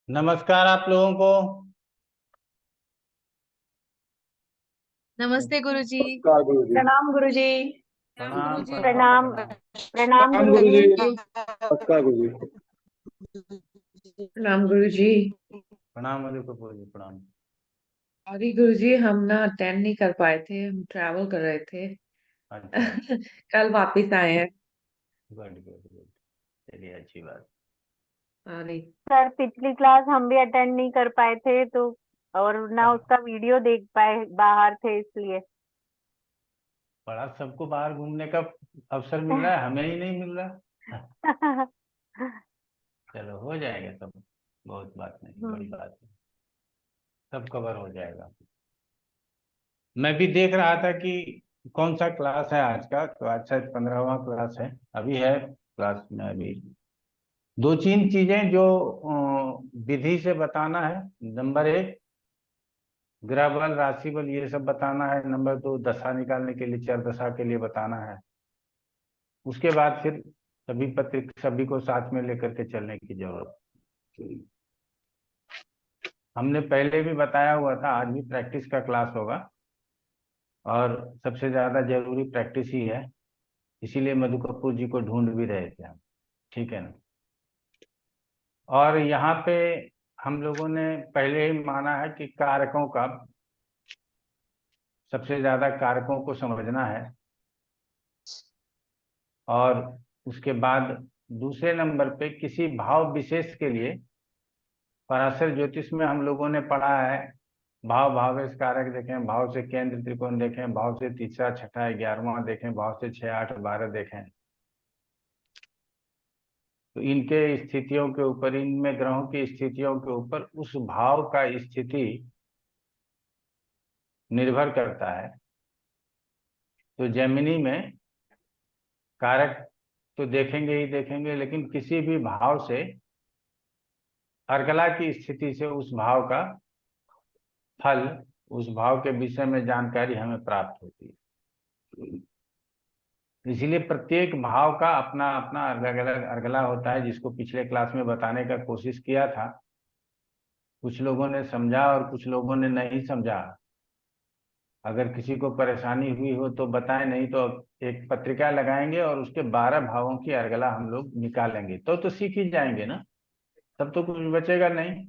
नमस्कार आप लोगों को। नमस्ते गुरुजी। नमस्कार गुरुजी। प्रणाम गुरुजी। प्रणाम प्रणाम गुरुजी। प्रणाम प्रणाम। प्रणाम। प्रणाम प्रणाम गुरुजी। गुरुजी। नमस्कार गुरुजी। प्रणाम गुरुजी। प्रणाम मधु कपूर जी प्रणाम। सॉरी गुरुजी, हम ना अटेंड नहीं कर पाए थे, हम ट्रैवल कर रहे थे। अच्छा। कल वापस आए हैं। Good good good. चलिए अच्छी बात। सॉरी। सर पिछली क्लास हम भी अटेंड नहीं कर पाए थे तो, और ना उसका वीडियो देख पाए, बाहर थे इसलिए। बड़ा सबको बाहर घूमने का अवसर मिल रहा है, हमें ही नहीं मिल रहा। चलो हो जाएगा सब। बहुत बात नहीं, बड़ी बात है। सब कवर हो जाएगा। मैं भी देख रहा था कि कौन सा क्लास है आज का, तो आज शायद 15वां क्लास है। अभी है क्लास में अभी दो तीन चीजें जो विधि से बताना है। नंबर एक, ग्रह बल राशि बल ये सब बताना है। नंबर दो, दशा निकालने के लिए चर दशा के लिए बताना है। उसके बाद फिर सभी को साथ में लेकर के चलने की जरूरत। हमने पहले भी बताया हुआ था, आज भी प्रैक्टिस का क्लास होगा और सबसे ज्यादा जरूरी प्रैक्टिस ही है। इसीलिए मधु कपूर जी को ढूंढ भी रहे थे हम। ठीक है ना। और यहाँ पे हम लोगों ने पहले ही माना है कि कारकों का, सबसे ज्यादा कारकों को समझना है। और उसके बाद दूसरे नंबर पे किसी भाव विशेष के लिए पराशर ज्योतिष में हम लोगों ने पढ़ा है, भाव भावेश कारक देखें, भाव से केंद्र त्रिकोण देखें, भाव से तीसरा छठा 11वां देखें, भाव से 6 8 12 देखें। तो इनके स्थितियों के ऊपर, इनमें ग्रहों की स्थितियों के ऊपर उस भाव का स्थिति निर्भर करता है। तो जेमिनी में कारक तो देखेंगे ही देखेंगे, लेकिन किसी भी भाव से अर्गला की स्थिति से उस भाव का फल, उस भाव के विषय में जानकारी हमें प्राप्त होती है। इसलिए प्रत्येक भाव का अपना अपना अलग अलग अर्गला होता है, जिसको पिछले क्लास में बताने का कोशिश किया था। कुछ लोगों ने समझा और कुछ लोगों ने नहीं समझा। अगर किसी को परेशानी हुई हो तो बताएं, नहीं तो एक पत्रिका लगाएंगे और उसके 12 भावों की अर्गला हम लोग निकालेंगे, तो सीख ही जाएंगे ना। तब तो कुछ बचेगा नहीं।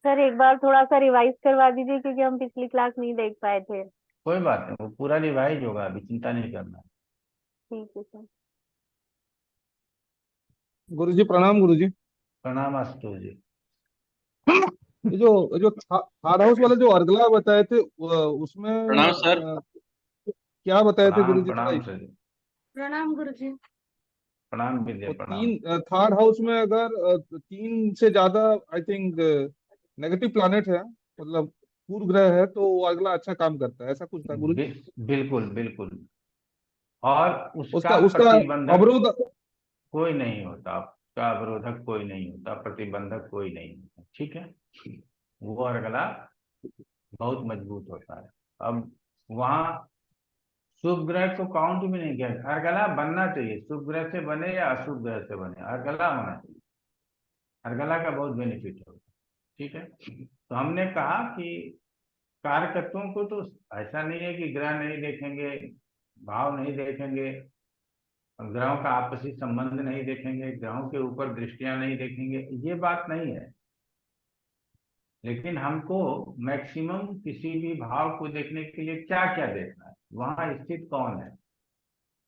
सर एक बार थोड़ा सा रिवाइज करवा दीजिए, क्योंकि हम पिछली क्लास नहीं देख पाए थे। कोई बात नहीं, वो पूरा रिवाइज होगा, अभी चिंता नहीं करना। ठीक है सर। गुरुजी प्रणाम गुरुजी। प्रणाम अस्तु जी। ये जो थर्ड हाउस वाले जो अर्गला बताए थे उसमें प्रणाम सर। क्या बताए थे प्रणाम गुरुजी, थोड़ा प्रणाम सर। प्रणाम गुरुजी। प्रणाम विद्या वो प्रणाम। तीन थर्ड हाउस में अगर तीन से ज्यादा आई थिंक नेगेटिव प्लैनेट है, मतलब पूर्व ग्रह है, तो वो अगला अच्छा काम करता है, ऐसा कुछ था गुरुजी। बिल्कुल बिल्कुल। और उसका उसका उसका प्रतिबंधक अवरोध। कोई नहीं होता, उसका अवरोधक कोई नहीं होता, प्रतिबंधक कोई नहीं होता। ठीक है। वो अर्गला बहुत मजबूत होता है। अब वहां शुभ ग्रह को काउंट भी नहीं किया। अर्गला बनना चाहिए, शुभ ग्रह से बने या अशुभ ग्रह से बने, अर्गला होना चाहिए। अर्गला का बहुत बेनिफिट होता है। ठीक है। तो हमने कहा कि कारकत्वों को तो ऐसा नहीं है कि ग्रह नहीं देखेंगे, भाव नहीं देखेंगे, ग्रहों का आपसी संबंध नहीं देखेंगे, ग्रहों के ऊपर दृष्टियां नहीं देखेंगे, ये बात नहीं है। लेकिन हमको मैक्सिमम किसी भी भाव को देखने के लिए क्या क्या देखना है, वहां स्थित कौन है।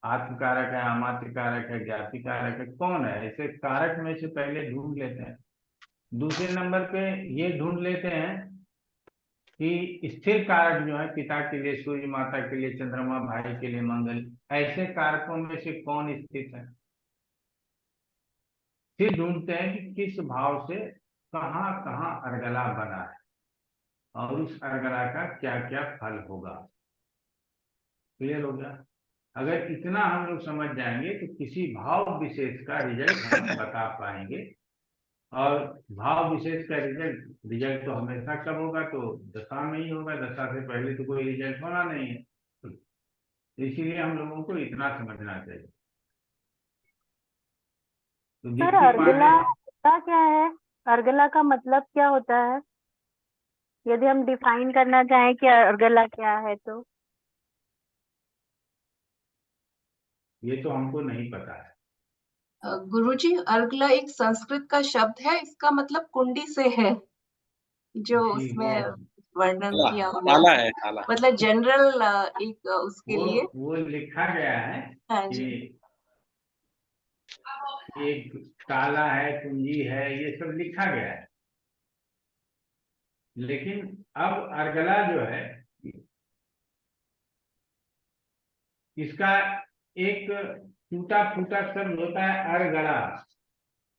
आत्म कारक है, अमात्य कारक है, ज्ञाति कारक है, कौन है, ऐसे कारक में से पहले ढूंढ लेते हैं। दूसरे नंबर पे ये ढूंढ लेते हैं कि स्थिर कारक जो है, पिता के लिए सूर्य, माता के लिए चंद्रमा, भाई के लिए मंगल, ऐसे कारकों में से कौन स्थित है। फिर ढूंढते हैं कि किस भाव से कहाँ कहाँ अर्गला बना है और उस अर्गला का क्या क्या फल होगा। क्लियर हो गया। अगर इतना हम लोग समझ जाएंगे तो किसी भाव विशेष का रिजल्ट हम बता पाएंगे। और भाव विशेष का रिजल्ट रिजल्ट तो हमेशा कब होगा, तो दशा में ही होगा। दशा से पहले तो कोई रिजल्ट होना नहीं है। तो इसीलिए हम लोगों को इतना समझना चाहिए। तो सर दीप्ति अर्गला पांडे, होता क्या है? अर्गला का मतलब क्या होता है, यदि हम डिफाइन करना चाहें कि अर्गला क्या है तो? ये तो हमको नहीं पता है। गुरुजी, अर्गला एक संस्कृत का शब्द है, इसका मतलब कुंडी से है, जो जी उसमें वर्णन ताला किया हुआ ताला है। है ताला। मतलब जनरल एक उसके वो लिए। वो लिखा गया है हाँ कि जी। एक ताला है, कुंजी है, ये सब लिखा गया है। लेकिन अब अर्गला जो है, इसका एक टूटा फूटा शब्द होता है अरगड़ा।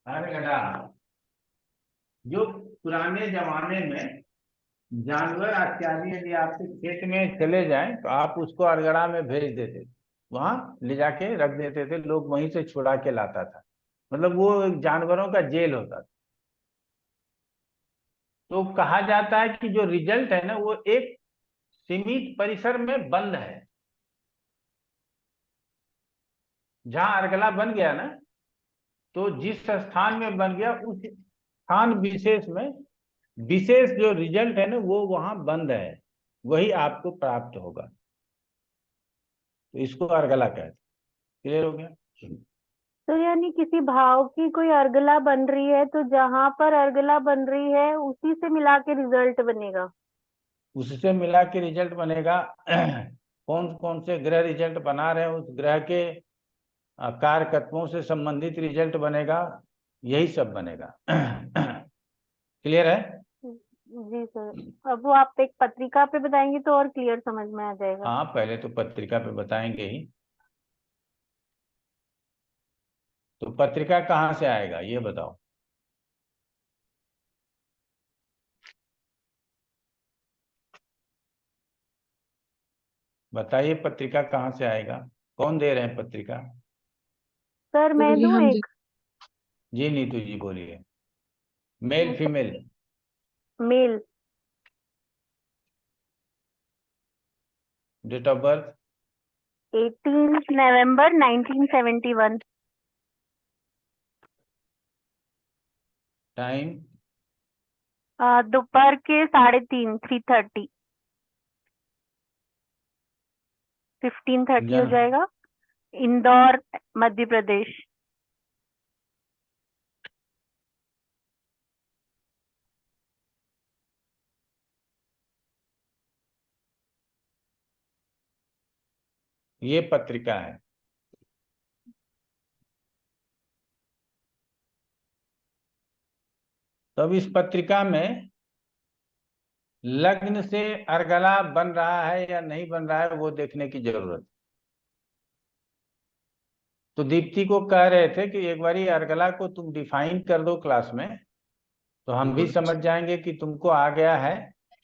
अरगड़ा जो पुराने जमाने में जानवर इत्यादि यदि आपके खेत में चले जाएं तो आप उसको अरगड़ा में भेज देते थे, वहां ले जाके रख देते थे, लोग वहीं से छुड़ा के लाता था। मतलब वो एक जानवरों का जेल होता था। तो कहा जाता है कि जो रिजल्ट है ना वो एक सीमित परिसर में बंद है। जहां अर्गला बन गया ना, तो जिस स्थान में बन गया उस स्थान विशेष में विशेष जो रिजल्ट है ना वो वहां बंद है, वही आपको प्राप्त होगा। तो इसको अर्गला कहते हैं। क्लियर हो गया? तो यानी किसी भाव की कोई अर्गला बन रही है तो जहां पर अर्गला बन रही है उसी से मिला के रिजल्ट बनेगा? उससे मिला के रिजल्ट बनेगा। कौन कौन से ग्रह रिजल्ट बना रहे हैं उस ग्रह के कारकत्वों से संबंधित रिजल्ट बनेगा, यही सब बनेगा। क्लियर है? जी सर, अब वो आप एक पत्रिका पे बताएंगे तो और क्लियर समझ में आ जाएगा। हाँ, पहले तो पत्रिका पे बताएंगे ही। तो पत्रिका कहाँ से आएगा ये बताओ। बताइए पत्रिका कहाँ से आएगा, कौन दे रहे हैं पत्रिका? सर मैं गुरुजी दूं हम एक? जी नीतू जी बोलिए। Male female? Male. Date of birth? 18 नवंबर 1971। टाइम? दोपहर के 3:30, 3:30, 15:30 हो जन जाएगा। इंदौर, मध्य प्रदेश। ये पत्रिका है। तब इस पत्रिका में लग्न से अर्गला बन रहा है या नहीं बन रहा है वो देखने की जरूरत है। तो दीप्ति को कह रहे थे कि एक बारी अर्गला को तुम डिफाइन कर दो क्लास में, तो हम भी समझ जाएंगे कि तुमको आ गया है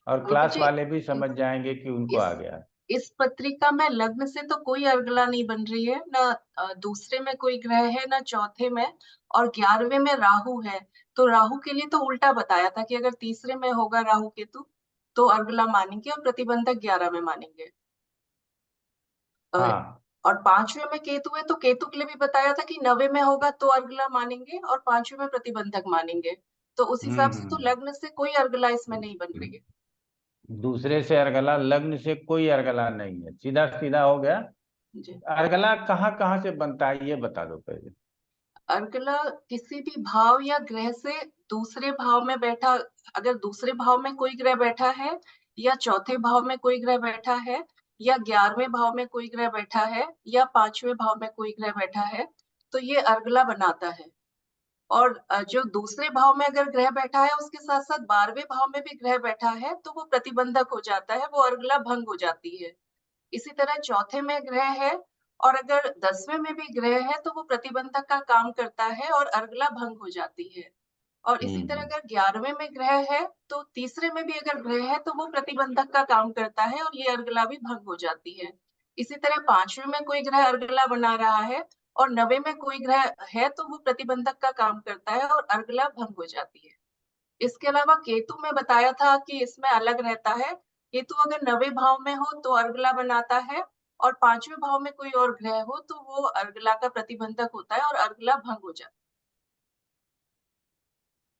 और क्लास गुरुजी, वाले भी समझ जाएंगे कि उनको आ गया है। इस पत्रिका में लग्न से तो कोई अर्गला नहीं बन रही है, ना दूसरे में कोई ग्रह है, ना चौथे में, और 11वें में राहु है। तो राहु के लिए तो उल्टा बताया था कि अगर तीसरे में होगा राहु केतु तो अर्गला मानेंगे और प्रतिबंधक 11 में मानेंगे। हाँ। और 5वें में केतु है तो केतु के लिए भी बताया था कि 9वें में होगा तो अर्गला मानेंगे और 5वें में प्रतिबंधक मानेंगे। तो उस हिसाब से तो लग्न से कोई अर्गला इसमें नहीं बन रही है। दूसरे से अर्गला, लग्न से कोई अर्गला नहीं है, सीधा सीधा हो गया। जी। अर्गला कहाँ कहाँ से बनता है ये बता दो पहले। अर्गला किसी भी भाव या ग्रह से दूसरे भाव में बैठा, अगर दूसरे भाव में कोई ग्रह बैठा है, या चौथे भाव में कोई ग्रह बैठा है, या 11वें भाव में कोई ग्रह बैठा है, या 5वें भाव में कोई ग्रह बैठा है, तो ये अर्गला बनाता है। और जो दूसरे भाव में अगर ग्रह बैठा है उसके साथ साथ 12वें भाव में भी ग्रह बैठा है तो वो प्रतिबंधक हो जाता है, वो अर्गला भंग हो जाती है। इसी तरह चौथे में ग्रह है और अगर 10वें में भी ग्रह है तो वो प्रतिबंधक का काम करता है और अर्गला भंग हो जाती है। और इसी तरह अगर 11वें में ग्रह है तो तीसरे में भी अगर ग्रह है तो वो प्रतिबंधक का काम करता है और ये अर्गला भी भंग हो जाती है। इसी तरह 5वें में कोई ग्रह अर्गला बना रहा है और 9वें में कोई ग्रह है तो वो प्रतिबंधक का काम करता है और अर्गला भंग हो जाती है। इसके अलावा केतु में बताया था कि इसमें अलग रहता है। केतु अगर 9वें भाव में हो तो अर्गला बनाता है और 5वें भाव में कोई और ग्रह हो तो वो अर्गला का प्रतिबंधक होता है और अर्गला भंग हो जाता है।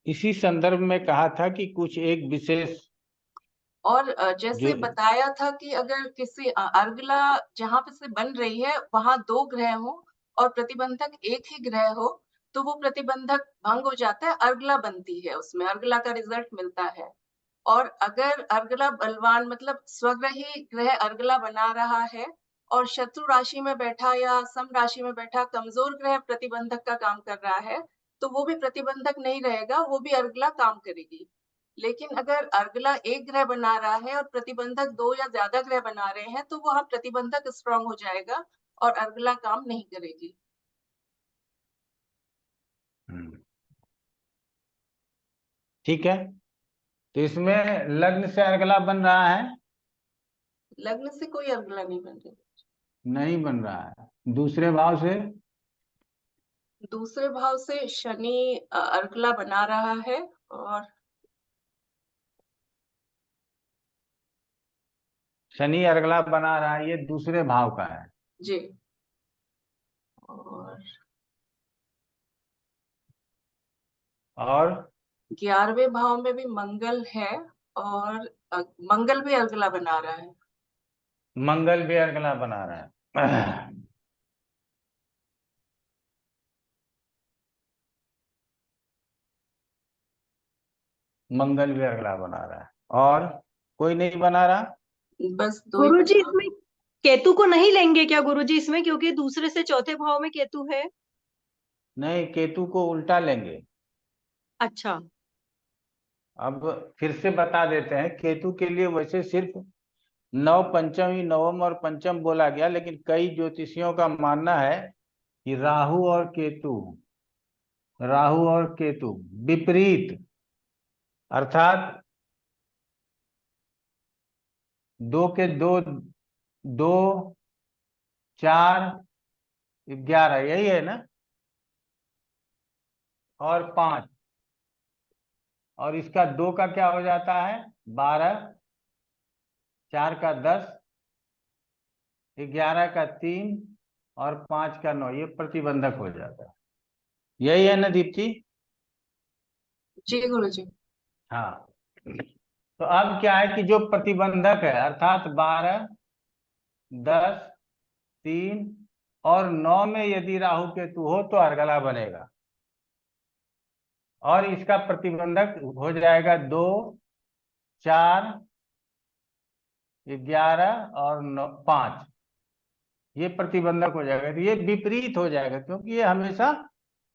इसी संदर्भ में कहा था कि कुछ एक विशेष और जो जैसे बताया था कि अगर किसी अर्गला जहां पे से बन रही है वहां 2 ग्रह हो और प्रतिबंधक एक ही ग्रह हो तो वो प्रतिबंधक भंग हो जाता है, अर्गला बनती है, उसमें अर्गला का रिजल्ट मिलता है। और अगर अर्गला बलवान मतलब स्वग्रही ग्रह अर्गला बना रहा है और शत्रु राशि में बैठा या सम राशि में बैठा कमजोर ग्रह प्रतिबंधक का काम कर रहा है तो वो भी प्रतिबंधक नहीं रहेगा, वो भी अर्गला काम करेगी। लेकिन अगर अर्गला एक ग्रह बना रहा है और प्रतिबंधक 2 या ज्यादा ग्रह बना रहे हैं तो वहां प्रतिबंधक स्ट्रांग हो जाएगा और अर्गला काम नहीं करेगी। ठीक है। तो इसमें लग्न से अर्गला बन रहा है? लग्न से कोई अर्गला नहीं बन रही। नहीं बन रहा है। दूसरे भाव से? दूसरे भाव से शनि अर्गला बना रहा है और शनि अर्गला बना रहा है, ये दूसरे भाव का है। जी। और और 11वें भाव में भी मंगल है और मंगल भी अर्गला बना रहा है। मंगल भी अर्गला बना रहा है। मंगल भी अर्गला बना रहा है और कोई नहीं बना रहा। बस 2 ही गुरुजी बचा। इसमें केतु को नहीं लेंगे क्या गुरुजी इसमें, क्योंकि दूसरे से चौथे भाव में केतु है। नहीं, केतु को उल्टा लेंगे। अच्छा। अब फिर से बता देते हैं, केतु के लिए वैसे सिर्फ नव पंचम ही नवम और पंचम बोला गया, लेकिन कई ज्योतिषियों का मानना है कि राहु और केतु विपरीत, अर्थात 2 के 2, 2, 4, 11 यही है ना, और 5, और इसका 2 का क्या हो जाता है 12, 4 का 10, 11 का 3 और 5 का 9, ये प्रतिबंधक हो जाता है। यही है ना दीप्ति? जी गुरुजी। हाँ। तो अब क्या है कि जो प्रतिबंधक है अर्थात 12, 10, 3 और 9 में यदि राहु केतु हो तो अर्गला बनेगा, और इसका प्रतिबंधक हो जाएगा 2, 4, 11 और 5, ये प्रतिबंधक हो जाएगा। तो ये विपरीत हो जाएगा, क्योंकि ये हमेशा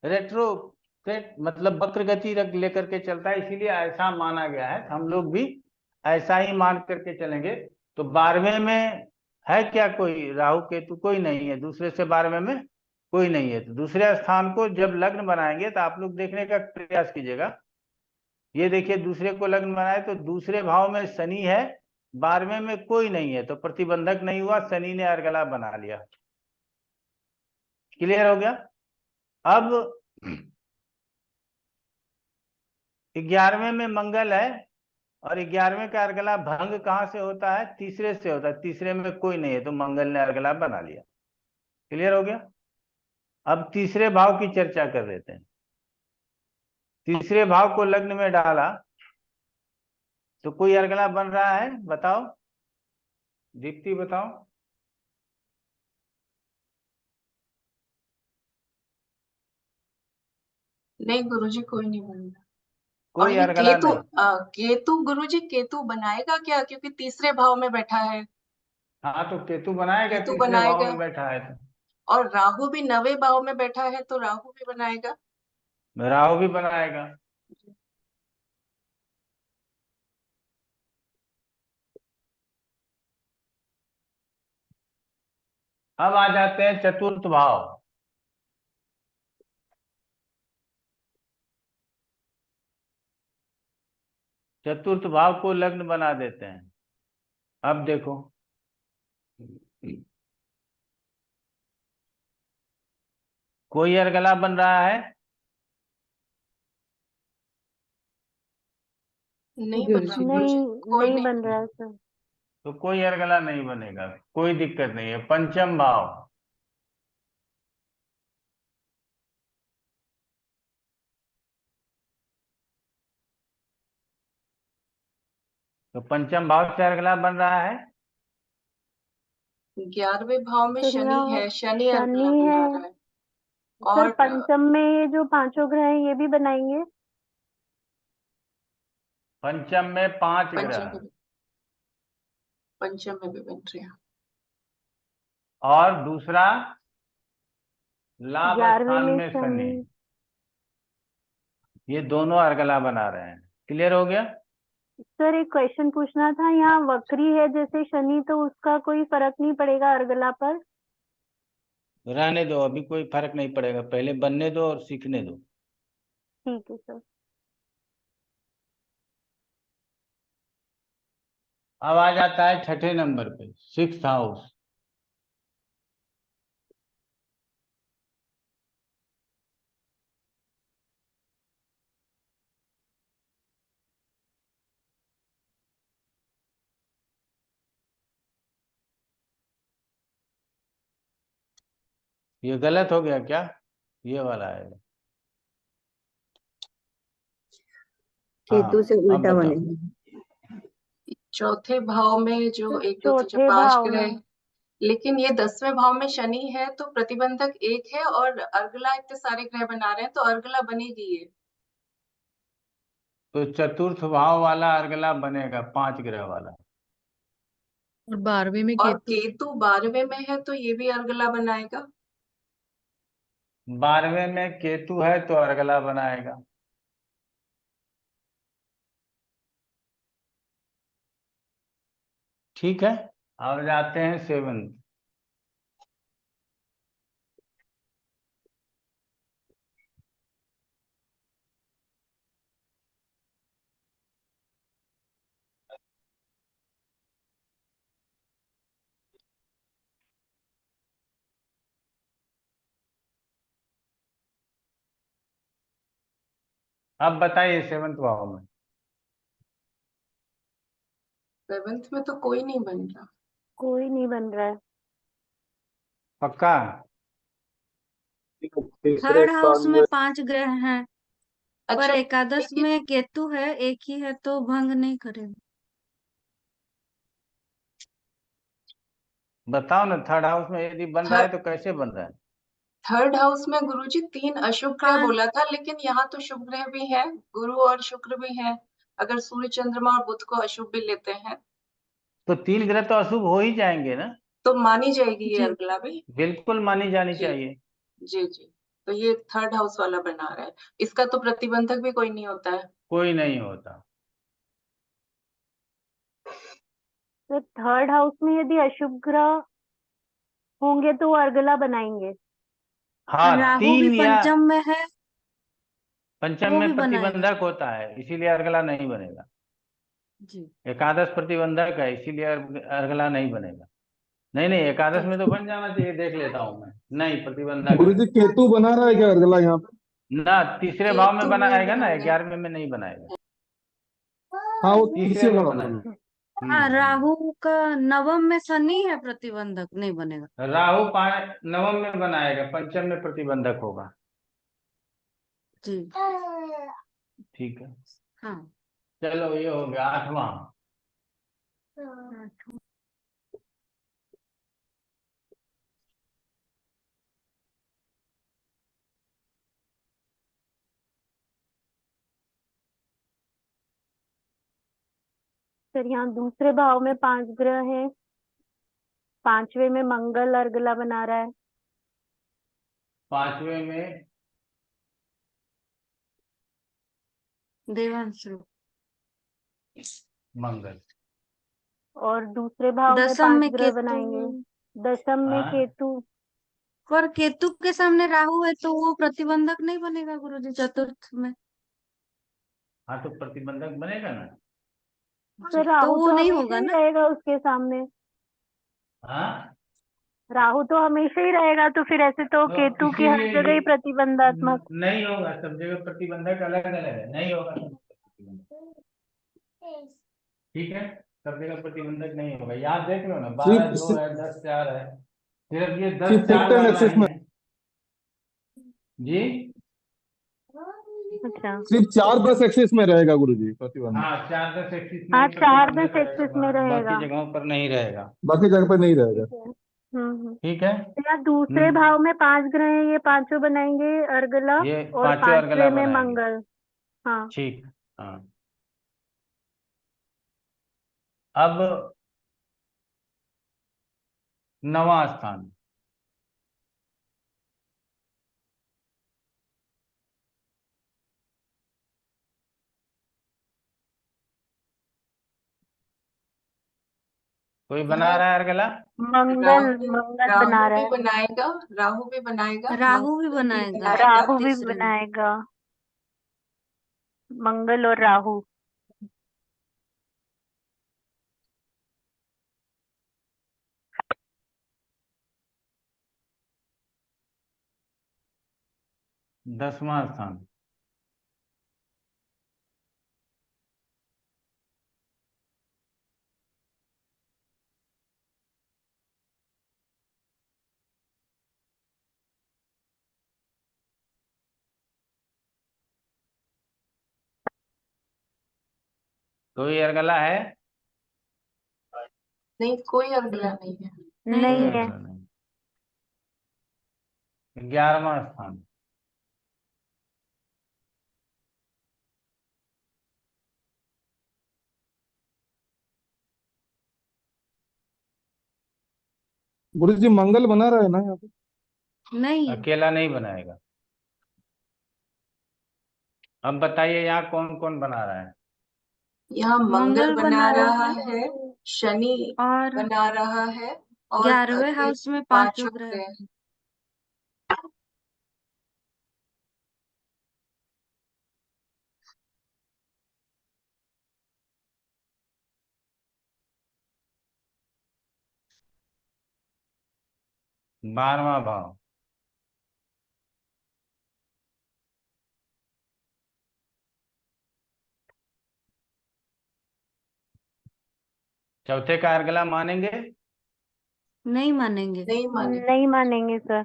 रेट्रो मतलब वक्र गति लेकर के चलता है, इसीलिए ऐसा माना गया है। हम लोग भी ऐसा ही मान करके चलेंगे। तो 12वें में है क्या कोई राहु केतु? कोई नहीं है। दूसरे से 12वें में कोई नहीं है। तो दूसरे स्थान को जब लग्न बनाएंगे तो आप लोग देखने का प्रयास कीजिएगा। ये देखिए, दूसरे को लग्न बनाए तो दूसरे भाव में शनि है, 12वें में कोई नहीं है, तो प्रतिबंधक नहीं हुआ, शनि ने अर्गला बना लिया। क्लियर हो गया? अब 11वें में मंगल है और 11वें का अर्गला भंग कहां से होता है? तीसरे से होता है। तीसरे में कोई नहीं है तो मंगल ने अर्गला बना लिया। क्लियर हो गया? अब तीसरे भाव की चर्चा कर लेते हैं। तीसरे भाव को लग्न में डाला तो कोई अर्गला बन रहा है? बताओ दीप्ति, बताओ। नहीं गुरुजी, कोई नहीं बनेगा। और कोई ये अर्गला नहीं। केतु गुरुजी केतु बनाएगा क्या, क्योंकि तीसरे भाव में बैठा है। हाँ, तो केतु बनाएगा, केतु तीसरे भाव बनाएगा में बैठा है तो। और राहु भी 9वें भाव में बैठा है तो राहु भी बनाएगा। राहु भी बनाएगा। अब आ जाते हैं चतुर्थ भाव। चतुर्थ भाव को लग्न बना देते हैं। अब देखो, कोई अर्गला बन रहा है? नहीं बन रहा गुरुजी गुरुजी, नहीं, कोई नहीं नहीं। बन रहा है सर। तो कोई अर्गला नहीं बनेगा, कोई दिक्कत नहीं है। पंचम भाव, तो पंचम भाव से अर्गला बन रहा है। 11वें भाव में सर शनि यहाँ है, शनि अर्गला शनि बना है। रहा है। सर और पंचम में ये जो पांचों ग्रह हैं ये भी बनाएंगे। पंचम में 5 पंचम ग्रह में पंचम में भी बन रहे हैं। और दूसरा लाभ 11वें स्थान में में शनि, शनि। ये दोनों अर्गला बना रहे हैं। क्लियर हो गया। सर एक क्वेश्चन पूछना था, यहाँ वक्री है जैसे शनि, तो उसका कोई फर्क नहीं पड़ेगा अर्गला पर? रहने दो, अभी कोई फर्क नहीं पड़ेगा, पहले बनने दो और सीखने दो। ठीक है सर। अब आ जाता है छठे नंबर पे, 6th हाउस। ये गलत हो गया क्या? ये वाला है। केतु से अब उल्टा बताओ। बनेगा। चौथे भाव में जो 1 2 3 चौथे 5 भाव ग्रह, में लेकिन ये 10वें भाव में शनि है तो प्रतिबंधक 1 है, और अर्गला इतने सारे ग्रह बना रहे हैं तो अर्गला बनेगी ये। तो चतुर्थ भाव वाला अर्गला बनेगा, 5 ग्रह वाला। और 12वें में और केतु। केतु 12वें में है तो ये भी अर्गला बनाएगा। 12वें में केतु है तो अर्गला बनाएगा। ठीक है। अब जाते हैं 7th। अब बताइए 7th भाव में। 7th में तो कोई नहीं बन रहा। कोई नहीं बन रहा है। पक्का? तीसरे थर्ड हाउस स्थान में में 5 ग्रह हैं, पर अच्छा, एकादश लेकिन में केतु है, एक ही है तो भंग नहीं करेगा। बताओ ना, 3rd हाउस में यदि बन रहा है तो कैसे बन रहा है? थर्ड हाउस में गुरुजी 3 अशुभ ग्रह हाँ बोला था, लेकिन यहाँ तो शुभ ग्रह भी है, गुरु और शुक्र भी है। अगर सूर्य चंद्रमा और बुध को अशुभ भी लेते हैं तो 3 ग्रह तो अशुभ हो ही जाएंगे ना। तो मानी जाएगी ये जी। अर्गला भी। बिल्कुल मानी जानी जी चाहिए। जी जी। तो ये थर्ड हाउस वाला बना रहा है, इसका तो प्रतिबंधक भी कोई नहीं होता है। कोई नहीं होता। तो थर्ड हाउस में यदि अशुभ ग्रह होंगे तो वो अर्गला बनाएंगे। हाँ, राहु भी 3 या पंचम में है, पंचम वो भी में बनाएगा। प्रतिबंधक होता है, इसीलिए अर्गला नहीं बनेगा। जी। एकादश प्रतिबंधक है, इसीलिए अर्गला नहीं बनेगा। नहीं नहीं, एकादश में तो बन जाना चाहिए, देख लेता हूँ मैं। नहीं, प्रतिबंधक है। गुरुजी केतु बना रहा है क्या अर्गला यहाँ पे? ना, तीसरे भाव में केतु बनाएगा ना, बना रहा है। 11वें में नहीं बनाएगा। हाँ वो तीसरे तीसरे में भाव बनाएगा। में। हाँ, राहु का नवम में शनि है, प्रतिबंधक नहीं बनेगा। राहु 9वें में बनाएगा, पंचम में प्रतिबंधक होगा। जी। ठीक है। हाँ। चलो, ये हो गया 8वां। फिर यहाँ दूसरे भाव में 5 ग्रह हैं। 5वें में मंगल अर्गला बना रहा है। 5वें में देवांशु। मंगल। और दूसरे भाव में दसम 5 में ग्रह केतु। बनाएंगे। दशम में हाँ केतु। पर केतु के सामने राहु है तो वो प्रतिबंधक नहीं बनेगा गुरुजी, चतुर्थ में। हाँ, तो प्रतिबंधक बनेगा ना। तो तो राहु वो तो नहीं हमेशा होगा ही ना। रहेगा उसके सामने। हाँ, राहु तो हमेशा ही रहेगा, तो फिर ऐसे तो तो केतु की हर इसीलिए जगह ही प्रतिबंधात्मक। नहीं होगा, सब जगह प्रतिबंधक अलग अलग है, नहीं होगा सब जगह प्रतिबंधक। ठीक है, सब जगह प्रतिबंधक नहीं होगा। यहाँ देख लो ना, 12 2 सिर्फ है, 10 4 है, सिर्फ ये 10 सिर्फ 4 सेकंड वाला एक्सिस ही में। है। जी। अच्छा। सिर्फ 4-10 एक्सिस में रहेगा गुरुजी प्रतिबंधक, हाँ, 4-10 एक्सिस में हाँ, ही 4-10 प्रतिबंधक एक्सिस में रहेगा, रहेगा। बाकी जगहों पर नहीं रहेगा। बाकी जगह पे नहीं रहेगा। ठीक है। ठीक है। तो यहाँ दूसरे भाव में 5 ग्रह हैं, ये पांचों बनाएंगे अर्गला, ये और पांचों अर्गला पांचवे में बनाएंगे। मंगल। हाँ। ठीक। हाँ, अब 9वां स्थान। कोई बना यहाँ रहा है अर्गला? मंगल, मंगल बना राहु रहा भी है। बनाएगा, राहु भी बनाएगा, राहु भी मंगल भी बनाएगा। बनाएगा राहु भी तीसरे में। बनाएगा, मंगल और राहु। 10वां स्थान। कोई अर्गला है? नहीं, कोई अगला नहीं है। नहीं नहीं कोई है। है। अर्गला नहीं। 11वां स्थान। गुरुजी मंगल बना रहा है ना यहाँ पे? नहीं। अकेला नहीं बनाएगा। अब बताइए यहाँ कौन कौन बना रहा है? यहाँ मंगल मंगल बना बना रहा रहा है, है, शनि और बना रहा है, और 11वें ये हाउस में पांचों पांचों ग्रह। ग्रह। 12वां भाव। चौथे का अर्गला मानेंगे? नहीं मानेंगे। नहीं माने। नहीं मानेंगे सर।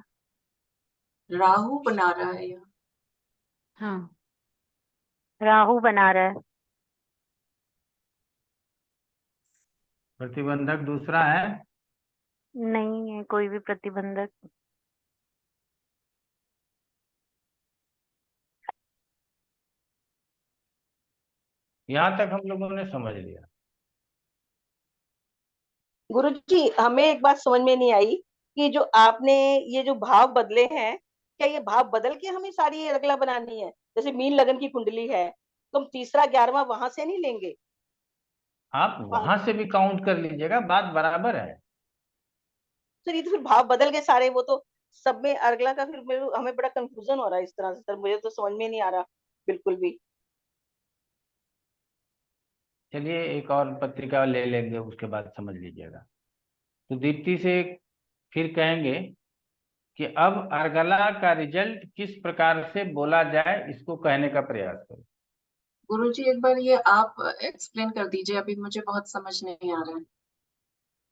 राहु बना रहा है यहाँ। हाँ। राहु बना रहा है। प्रतिबंधक दूसरा है? नहीं है कोई भी प्रतिबंधक। यहाँ तक हम लोगों ने समझ लिया। गुरुजी, हमें एक बात समझ में नहीं आई कि जो आपने ये जो भाव बदले हैं, क्या ये भाव बदल के हमें सारी अगला बनानी है? जैसे मीन लगन की कुंडली है, तो हम तीसरा 11वां वहां से नहीं लेंगे? आप वहां से भी काउंट कर लीजिएगा, बात बराबर है। सर, ये तो फिर भाव बदल गए सारे, वो तो सब में अगला का, फिर हमें बड़ा कंफ्यूजन हो रहा है इस तरह से। सर, मुझे तो समझ में नहीं आ रहा बिल्कुल भी। चलिए एक और पत्रिका ले लेंगे, उसके बाद समझ लीजिएगा। तो दीप्ति से फिर कहेंगे कि अब अर्गला का रिजल्ट किस प्रकार से बोला जाए, इसको कहने का प्रयास करो। गुरुजी, एक बार ये आप एक्सप्लेन कर दीजिए, अभी मुझे बहुत समझ नहीं आ रहा है।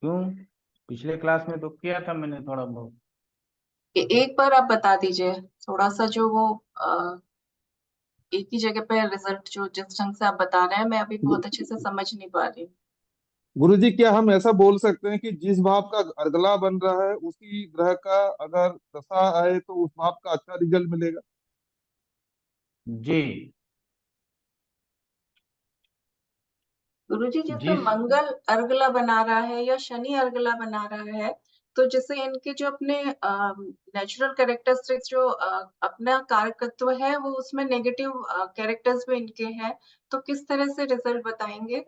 क्यों? पिछले क्लास में तो किया था मैंने थोड़ा बहुत। एक बार आप बता दीजिए, थोड़ा सा जो वो एक ही जगह पे रिजल्ट जो जिस ढंग से आप बता रहे हैं, मैं अभी बहुत अच्छे से समझ नहीं पा रही हूँ। गुरुजी क्या हम ऐसा बोल सकते हैं कि जिस भाव का अर्गला बन रहा है उसी ग्रह का अगर दशा आए तो उस भाव का अच्छा रिजल्ट मिलेगा? जी। गुरुजी, जैसे जिस मंगल अर्गला बना रहा है या शनि अर्गला बना रहा है, तो जैसे इनके जो अपने नेचुरल कैरेक्टरिस्टिक्स जो अपना कारकत्व है, वो उसमें नेगेटिव कैरेक्टर्स भी इनके हैं, तो किस तरह से रिजल्ट बताएंगे?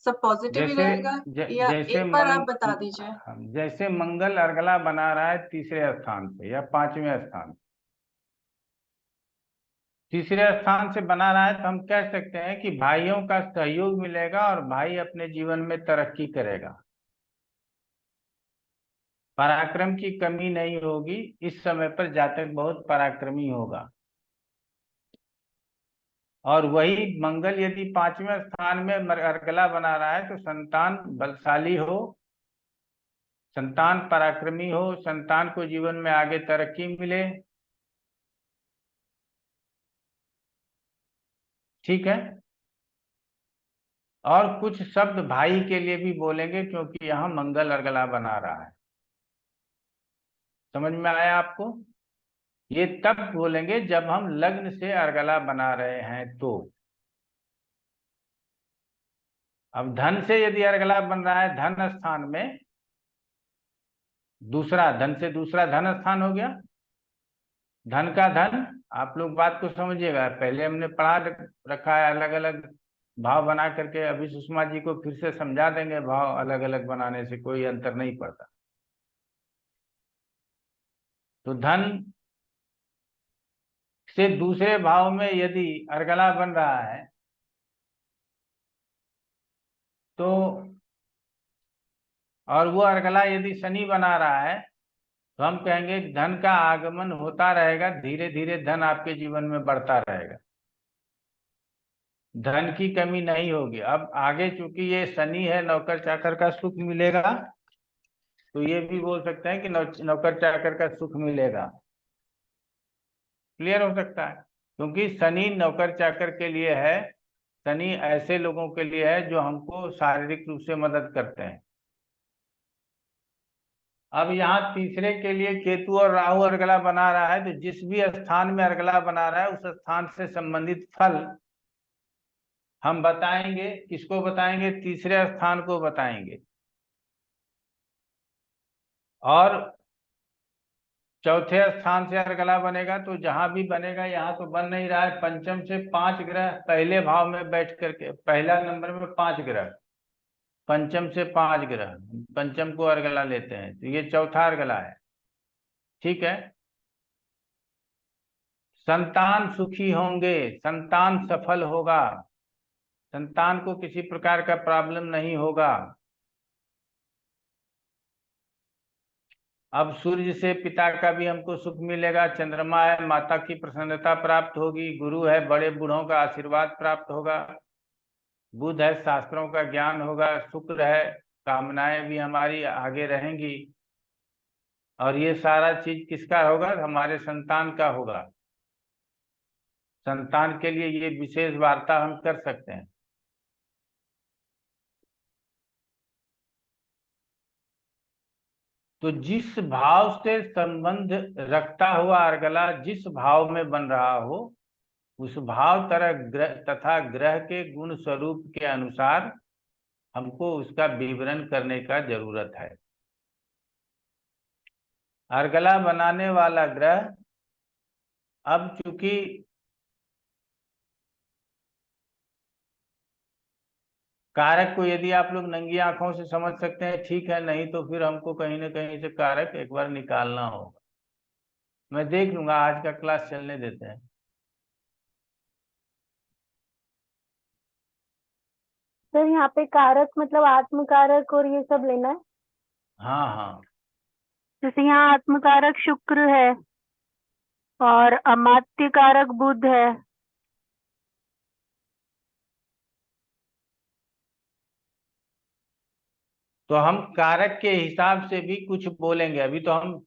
सब पॉजिटिव ही जैसे रहेगा, या जैसे एक बार आप बता दीजिए। जैसे मंगल अर्गला बना रहा है तीसरे स्थान से या 5वें स्थान, तीसरे स्थान से बना रहा है, तो हम कह सकते हैं कि भाइयों का सहयोग मिलेगा और भाई अपने जीवन में तरक्की करेगा। पराक्रम की कमी नहीं होगी, इस समय पर जातक बहुत पराक्रमी होगा। और वही मंगल यदि 5वें स्थान में अर्गला बना रहा है, तो संतान बलशाली हो, संतान पराक्रमी हो, संतान को जीवन में आगे तरक्की मिले। ठीक है। और कुछ शब्द भाई के लिए भी बोलेंगे क्योंकि यहाँ मंगल अर्गला बना रहा है। समझ में आया आपको? ये तब बोलेंगे जब हम लग्न से अर्गला बना रहे हैं तो। अब धन से यदि अर्गला बन रहा है, धन स्थान में दूसरा, धन से दूसरा धन स्थान हो गया, धन का धन। आप लोग बात को समझिएगा, पहले हमने पढ़ा रखा है अलग अलग भाव बना करके। अभी सुषमा जी को फिर से समझा देंगे, भाव अलग अलग बनाने से कोई अंतर नहीं पड़ता। तो धन से दूसरे भाव में यदि अर्गला बन रहा है तो, और वो अर्गला यदि शनि बना रहा है, तो हम कहेंगे धन का आगमन होता रहेगा, धीरे धीरे धन आपके जीवन में बढ़ता रहेगा, धन की कमी नहीं होगी। अब आगे चूंकि ये शनि है, नौकर चाकर का सुख मिलेगा, तो ये भी बोल सकते हैं कि नौकर चाकर का सुख मिलेगा। क्लियर हो सकता है? क्योंकि शनि नौकर चाकर के लिए है, शनि ऐसे लोगों के लिए है जो हमको शारीरिक रूप से मदद करते हैं। अब यहाँ तीसरे के लिए केतु और राहु अर्गला बना रहा है, तो जिस भी स्थान में अर्गला बना रहा है उस स्थान से संबंधित फल हम बताएंगे। किसको बताएंगे? तीसरे स्थान को बताएंगे। और चौथे स्थान से अर्गला बनेगा, तो जहां भी बनेगा, यहाँ तो बन नहीं रहा है, पंचम से 5 ग्रह पहले भाव में बैठ करके, पहला नंबर में 5 ग्रह, पंचम से 5 ग्रह, पंचम को अर्गला लेते हैं, तो ये चौथा अर्गला है। ठीक है। संतान सुखी होंगे, संतान सफल होगा, संतान को किसी प्रकार का प्रॉब्लम नहीं होगा। अब सूर्य से पिता का भी हमको सुख मिलेगा, चंद्रमा है, माता की प्रसन्नता प्राप्त होगी, गुरु है, बड़े बूढ़ों का आशीर्वाद प्राप्त होगा, बुध है, शास्त्रों का ज्ञान होगा, शुक्र है, कामनाएं भी हमारी आगे रहेंगी। और ये सारा चीज किसका होगा? हमारे संतान का होगा। संतान के लिए ये विशेष वार्ता हम कर सकते हैं। तो जिस भाव से संबंध रखता हुआ अर्गला जिस भाव में बन रहा हो, उस भाव तरह ग्रह तथा ग्रह के गुण स्वरूप के अनुसार हमको उसका विवरण करने का जरूरत है। अर्गला बनाने वाला ग्रह, अब चूंकि कारक को यदि आप लोग नंगी आंखों से समझ सकते हैं ठीक है, नहीं तो फिर हमको कहीं ना कहीं से कारक एक बार निकालना होगा। मैं देख लूंगा, आज का क्लास चलने देते हैं। सर यहाँ पे कारक मतलब आत्म कारक और ये सब लेना है। हाँ हाँ, जैसे यहाँ आत्म कारक शुक्र है और अमात्य कारक बुध है। तो हम कारक के हिसाब से भी कुछ बोलेंगे। अभी तो हम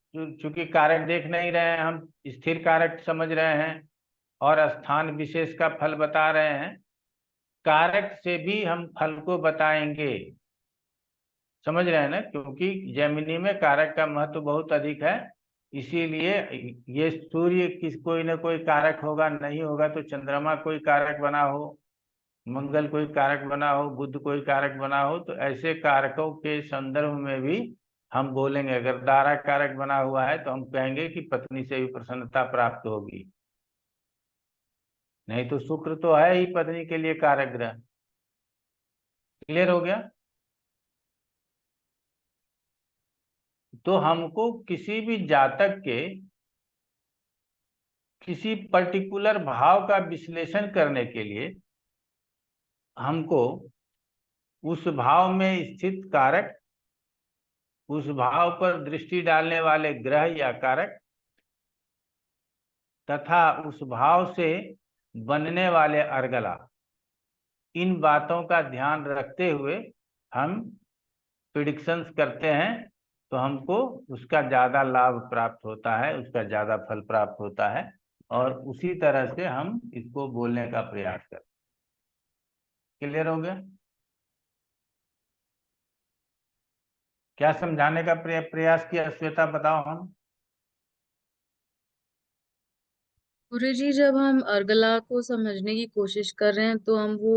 चूंकि कारक देख नहीं रहे हैं, हम स्थिर कारक समझ रहे हैं और स्थान विशेष का फल बता रहे हैं। कारक से भी हम फल को बताएंगे, समझ रहे हैं ना? क्योंकि जेमिनी में कारक का महत्व बहुत अधिक है, इसीलिए ये सूर्य किस कोई ना कोई कारक होगा, नहीं होगा तो चंद्रमा कोई कारक बना हो, मंगल कोई कारक बना हो, बुध कोई कारक बना हो, तो ऐसे कारकों के संदर्भ में भी हम बोलेंगे। अगर दारा कारक बना हुआ है तो हम कहेंगे कि पत्नी से भी प्रसन्नता प्राप्त होगी, नहीं तो शुक्र तो है ही पत्नी के लिए कारक ग्रह। क्लियर हो गया? तो हमको किसी भी जातक के किसी पर्टिकुलर भाव का विश्लेषण करने के लिए हमको उस भाव में स्थित कारक, उस भाव पर दृष्टि डालने वाले ग्रह या कारक तथा उस भाव से बनने वाले अर्गला, इन बातों का ध्यान रखते हुए हम प्रिडिक्शंस करते हैं, तो हमको उसका ज्यादा लाभ प्राप्त होता है, उसका ज्यादा फल प्राप्त होता है, और उसी तरह से हम इसको बोलने का प्रयास करते हैं। क्लियर हो गया? क्या समझाने का प्रयास किया श्वेता, बताओ हम। गुरुजी, जब हम अर्गला को समझने की कोशिश कर रहे हैं तो हम वो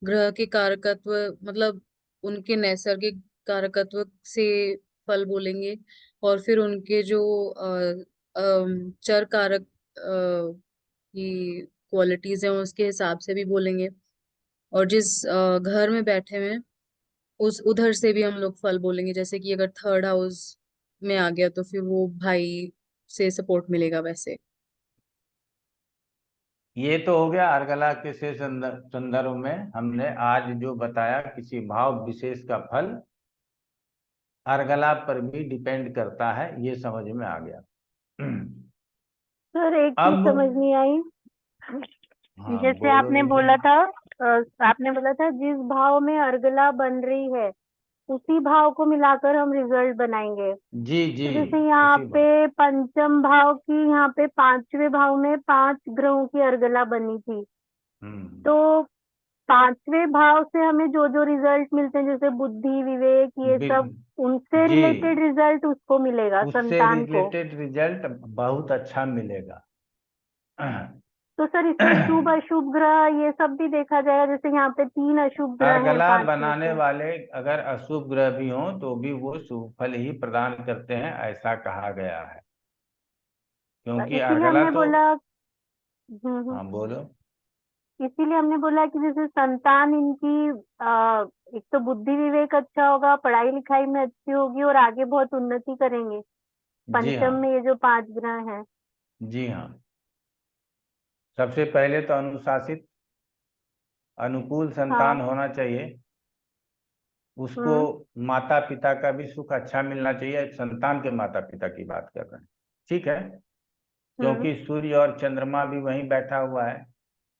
ग्रह के कारकत्व, मतलब उनके नैसर्गिक कारकत्व से फल बोलेंगे, और फिर उनके जो चर कारक की क्वालिटीज हैं उसके हिसाब से भी बोलेंगे, और जिस घर में बैठे हुए हैं उस उधर से भी हम लोग फल बोलेंगे। जैसे कि अगर थर्ड हाउस में आ गया तो फिर वो भाई से सपोर्ट मिलेगा वैसे। ये तो हो गया अर्गला के से संदर्भ में हमने आज जो बताया, किसी भाव विशेष का फल अर्गला पर भी डिपेंड करता है, ये समझ में आ गया। सर एक चीज अब समझ नहीं आई। हाँ जैसे बोलो आपने निशा। बोला था, आपने बोला था जिस भाव में अर्गला बन रही है उसी भाव को मिलाकर हम रिजल्ट बनाएंगे। जी जी, तो जैसे यहाँ उसी बात। पे पंचम भाव की, यहाँ पे पांचवें भाव में 5 ग्रहों की अर्गला बनी थी। तो पांचवें भाव से हमें जो जो रिजल्ट मिलते हैं, जैसे बुद्धि, विवेक, ये सब, उनसे जी, रिलेटेड रिजल्ट उसको मिलेगा, उससे संतान को। रिलेटेड रिजल्ट बहुत अच्छा मिलेगा। तो सर इसमें शुभ अशुभ ग्रह ये सब भी देखा जाएगा? जैसे यहाँ पे 3 अशुभ ग्रह हैं अर्गला 5 में बनाने से। वाले अगर अशुभ ग्रह भी हों तो भी वो शुभ फल ही प्रदान करते हैं, ऐसा कहा गया है। क्योंकि इसीलिए अर्गला हमने तो बोला। हाँ बोलो। इसीलिए हमने बोला कि जैसे संतान इनकी एक तो बुद्धि विवेक अच्छा होगा, पढ़ाई लिखाई में अच्छी होगी और आगे बहुत उन्नति करेंगे। जी हाँ, पंचम में ये जो 5 ग्रह हैं। जी हाँ। सबसे पहले तो अनुशासित अनुकूल हाँ। संतान होना चाहिए। उसको हम्म। माता पिता का भी सुख अच्छा मिलना चाहिए, संतान के माता पिता की बात कर रहे हैं, ठीक है? हम्म। क्योंकि सूर्य और चंद्रमा भी वहीं बैठा हुआ है।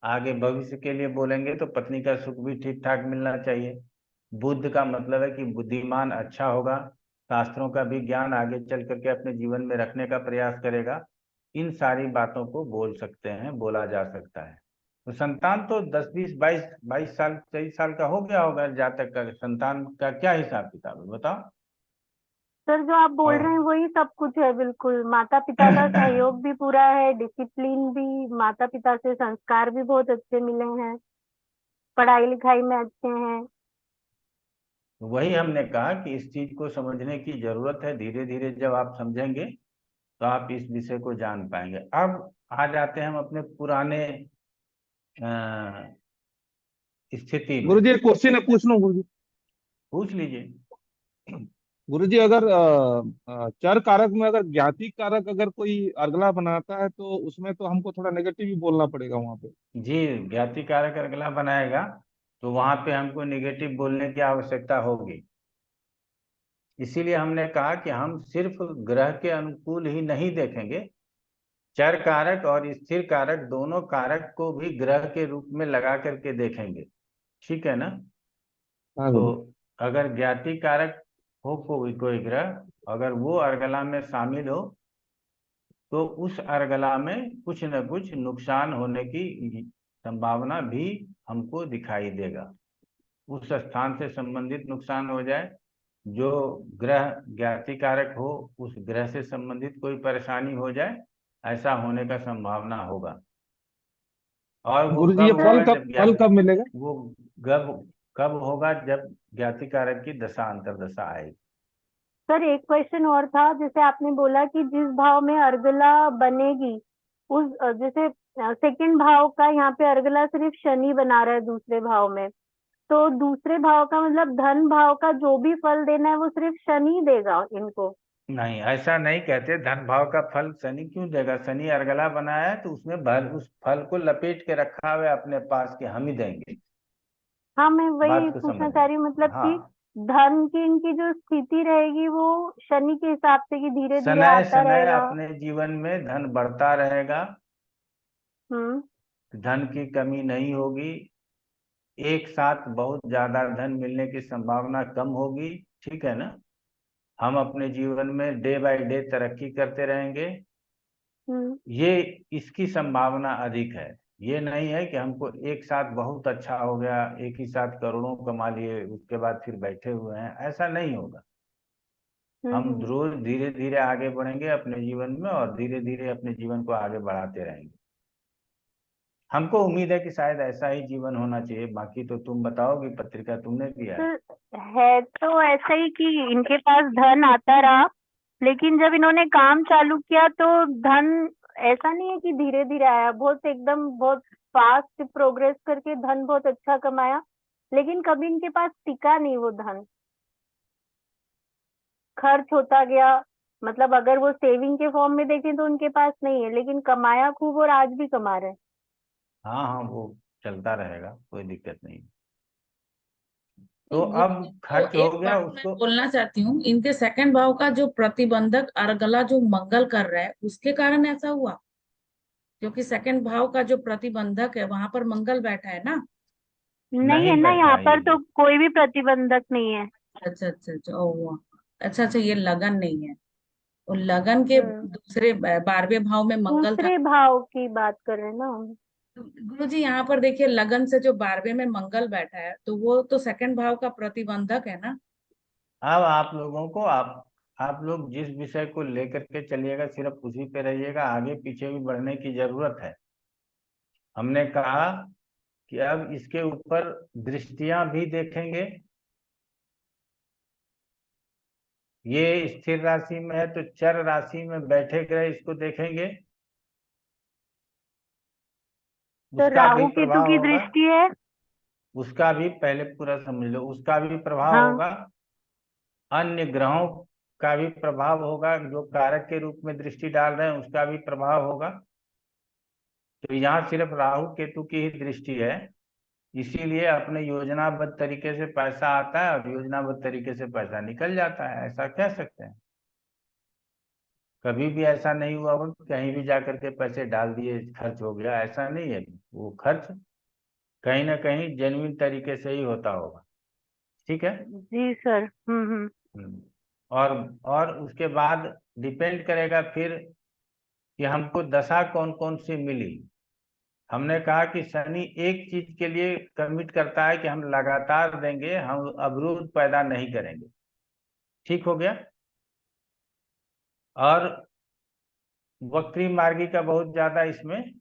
आगे भविष्य के लिए बोलेंगे तो पत्नी का सुख भी ठीक ठाक मिलना चाहिए। बुद्ध का मतलब है कि बुद्धिमान अच्छा होगा, शास्त्रों का भी ज्ञान आगे चल करके अपने जीवन में रखने का प्रयास करेगा। इन सारी बातों को बोल सकते हैं, बोला जा सकता है। तो संतान तो 10 20 22 22 साल 23 साल का हो गया होगा जातक का। संतान का क्या हिसाब किताब है बताओ? सर जो आप बोल और रहे हैं वही सब कुछ है, बिल्कुल। माता पिता का सहयोग भी पूरा है, डिसिप्लिन भी, माता पिता से संस्कार भी बहुत अच्छे मिले हैं, पढ़ाई लिखाई में अच्छे हैं। वही हमने कहा कि इस चीज को समझने की जरूरत है। धीरे धीरे जब आप समझेंगे तो आप इस विषय को जान पाएंगे। अब आ जाते हैं हम अपने पुराने अ, स्थिति में। गुरुजी एक क्वेश्चन है, पूछ लूं गुरुजी? पूछ लीजिए। गुरुजी अगर चर कारक में अगर ज्ञाति कारक अगर कोई अर्गला बनाता है तो उसमें तो हमको थोड़ा नेगेटिव ही बोलना पड़ेगा वहां पे। जी, ज्ञाति कारक अगला बनाएगा तो वहां पे हमको निगेटिव बोलने की आवश्यकता होगी। इसीलिए हमने कहा कि हम सिर्फ ग्रह के अनुकूल ही नहीं देखेंगे, चर कारक और स्थिर कारक दोनों कारक को भी ग्रह के रूप में लगा करके देखेंगे, ठीक है ना? हाँ तो गुरु। अगर ज्ञाति कारक हो कोई कोई ग्रह, अगर वो अर्गला में शामिल हो तो उस अर्गला में कुछ न कुछ नुकसान होने की संभावना भी हमको दिखाई देगा। उस स्थान से संबंधित नुकसान हो जाए, जो ग्रह ज्ञाति कारक हो उस ग्रह से संबंधित कोई परेशानी हो जाए, ऐसा होने का संभावना होगा। और वो गुरुजी ये कब होगा? जब फल कब मिलेगा? वो कब कब होगा? जब ज्ञाति कारक की दशा अंतर्दशा आएगी। सर एक क्वेश्चन और था, जैसे आपने बोला कि जिस भाव में अर्गला बनेगी उस जैसे सेकंड भाव का यहाँ पे अर्गला सिर्फ शनि बना रहा है दूसरे भाव में, तो दूसरे भाव का मतलब धन भाव का जो भी फल देना है वो सिर्फ शनि देगा इनको? नहीं, ऐसा नहीं कहते। धन भाव का फल शनि क्यों देगा? शनि अर्गला बनाया है तो उसमें उस फल को लपेट के रखा हुआ है अपने पास के, हम ही देंगे। हाँ, मैं वही बात को पूछना समझना। चाह रही हूँ, मतलब कि हाँ, धन की इनकी जो स्थिति रहेगी वो शनि के हिसाब से कि धीरे धीरे समय आता समय रहेगा। अपने जीवन में धन बढ़ता रहेगा, हम्म। धन की कमी नहीं होगी। एक साथ बहुत ज्यादा धन मिलने की संभावना कम होगी, ठीक है ना? हम अपने जीवन में डे बाय डे तरक्की करते रहेंगे, हम्म। ये इसकी संभावना अधिक है। ये नहीं है कि हमको एक साथ बहुत अच्छा हो गया, एक ही साथ करोड़ों कमा लिए, उसके बाद फिर बैठे हुए हैं, ऐसा नहीं होगा। हम रोज धीरे धीरे आगे बढ़ेंगे अपने जीवन में और धीरे धीरे अपने जीवन को आगे बढ़ाते रहेंगे। हमको उम्मीद है कि शायद ऐसा ही जीवन होना चाहिए। बाकी तो तुम बताओगी, पत्रिका तुमने दिया है। है तो ऐसा ही कि इनके पास धन आता रहा, लेकिन जब इन्होंने काम चालू किया तो धन ऐसा नहीं है कि धीरे धीरे आया, बहुत एकदम बहुत फास्ट प्रोग्रेस करके धन बहुत अच्छा कमाया, लेकिन कभी इनके पास टिका नहीं वो धन, खर्च होता गया। मतलब अगर वो सेविंग के फॉर्म में देखें तो उनके पास नहीं है, लेकिन कमाया खूब और आज भी कमा रहे हैं। हाँ हाँ, वो चलता रहेगा, कोई दिक्कत नहीं। तो गुरु अब जी, तो खर्च हो एक गया बात मैं उसको। बोलना चाहती हूँ, इनके सेकंड भाव का जो प्रतिबंधक अर्गला जो मंगल कर रहा है उसके कारण ऐसा हुआ, क्योंकि सेकंड भाव का जो प्रतिबंधक है वहां पर मंगल बैठा है ना। नहीं है नहीं ना, बैठा यहाँ है ये पर तो भी। कोई भी प्रतिबंधक नहीं है। अच्छा अच्छा अच्छा, ओ अच्छा अच्छा, ये लगन नहीं है। और लगन के दूसरे 12वें भाव में मंगल था। दूसरे भाव की बात कर रहे हैं ना हम। गुरु जी यहाँ पर देखिए, लगन से जो 12वें में मंगल बैठा है तो वो तो सेकंड भाव का प्रतिबंधक है ना। अब आप लोगों को आप लोग जिस विषय को लेकर के चलिएगा सिर्फ उसी पे रहिएगा, आगे पीछे भी बढ़ने की जरूरत है। हमने कहा कि अब इसके ऊपर दृष्टियां भी देखेंगे। ये स्थिर राशि में है तो चर राशि में बैठे ग्रह इसको देखेंगे, तो उसका भी राहु केतु प्रभाव की होगा। दृष्टि है। उसका भी पहले पूरा समझ लो, उसका भी प्रभाव हाँ, होगा। अन्य ग्रहों का भी प्रभाव होगा, जो कारक के रूप में दृष्टि डाल रहे हैं उसका भी प्रभाव होगा। तो यहाँ सिर्फ राहु केतु की ही दृष्टि है, इसीलिए अपने योजनाबद्ध तरीके से पैसा आता है और योजनाबद्ध तरीके से पैसा निकल जाता है, ऐसा कह सकते हैं। कभी भी ऐसा नहीं हुआ होगा कि कहीं भी जाकर के पैसे डाल दिए खर्च हो गया, ऐसा नहीं है। वो खर्च कहीं ना कहीं जेन्युइन तरीके से ही होता होगा। ठीक है। जी सर। हम्म। हम्म। और उसके बाद डिपेंड करेगा फिर कि हमको दशा कौन कौन सी मिली। हमने कहा कि शनि एक चीज के लिए कमिट करता है कि हम लगातार देंगे, हम अवरोध पैदा नहीं करेंगे। ठीक हो गया। और वक्री मार्गी का बहुत ज्यादा इसमें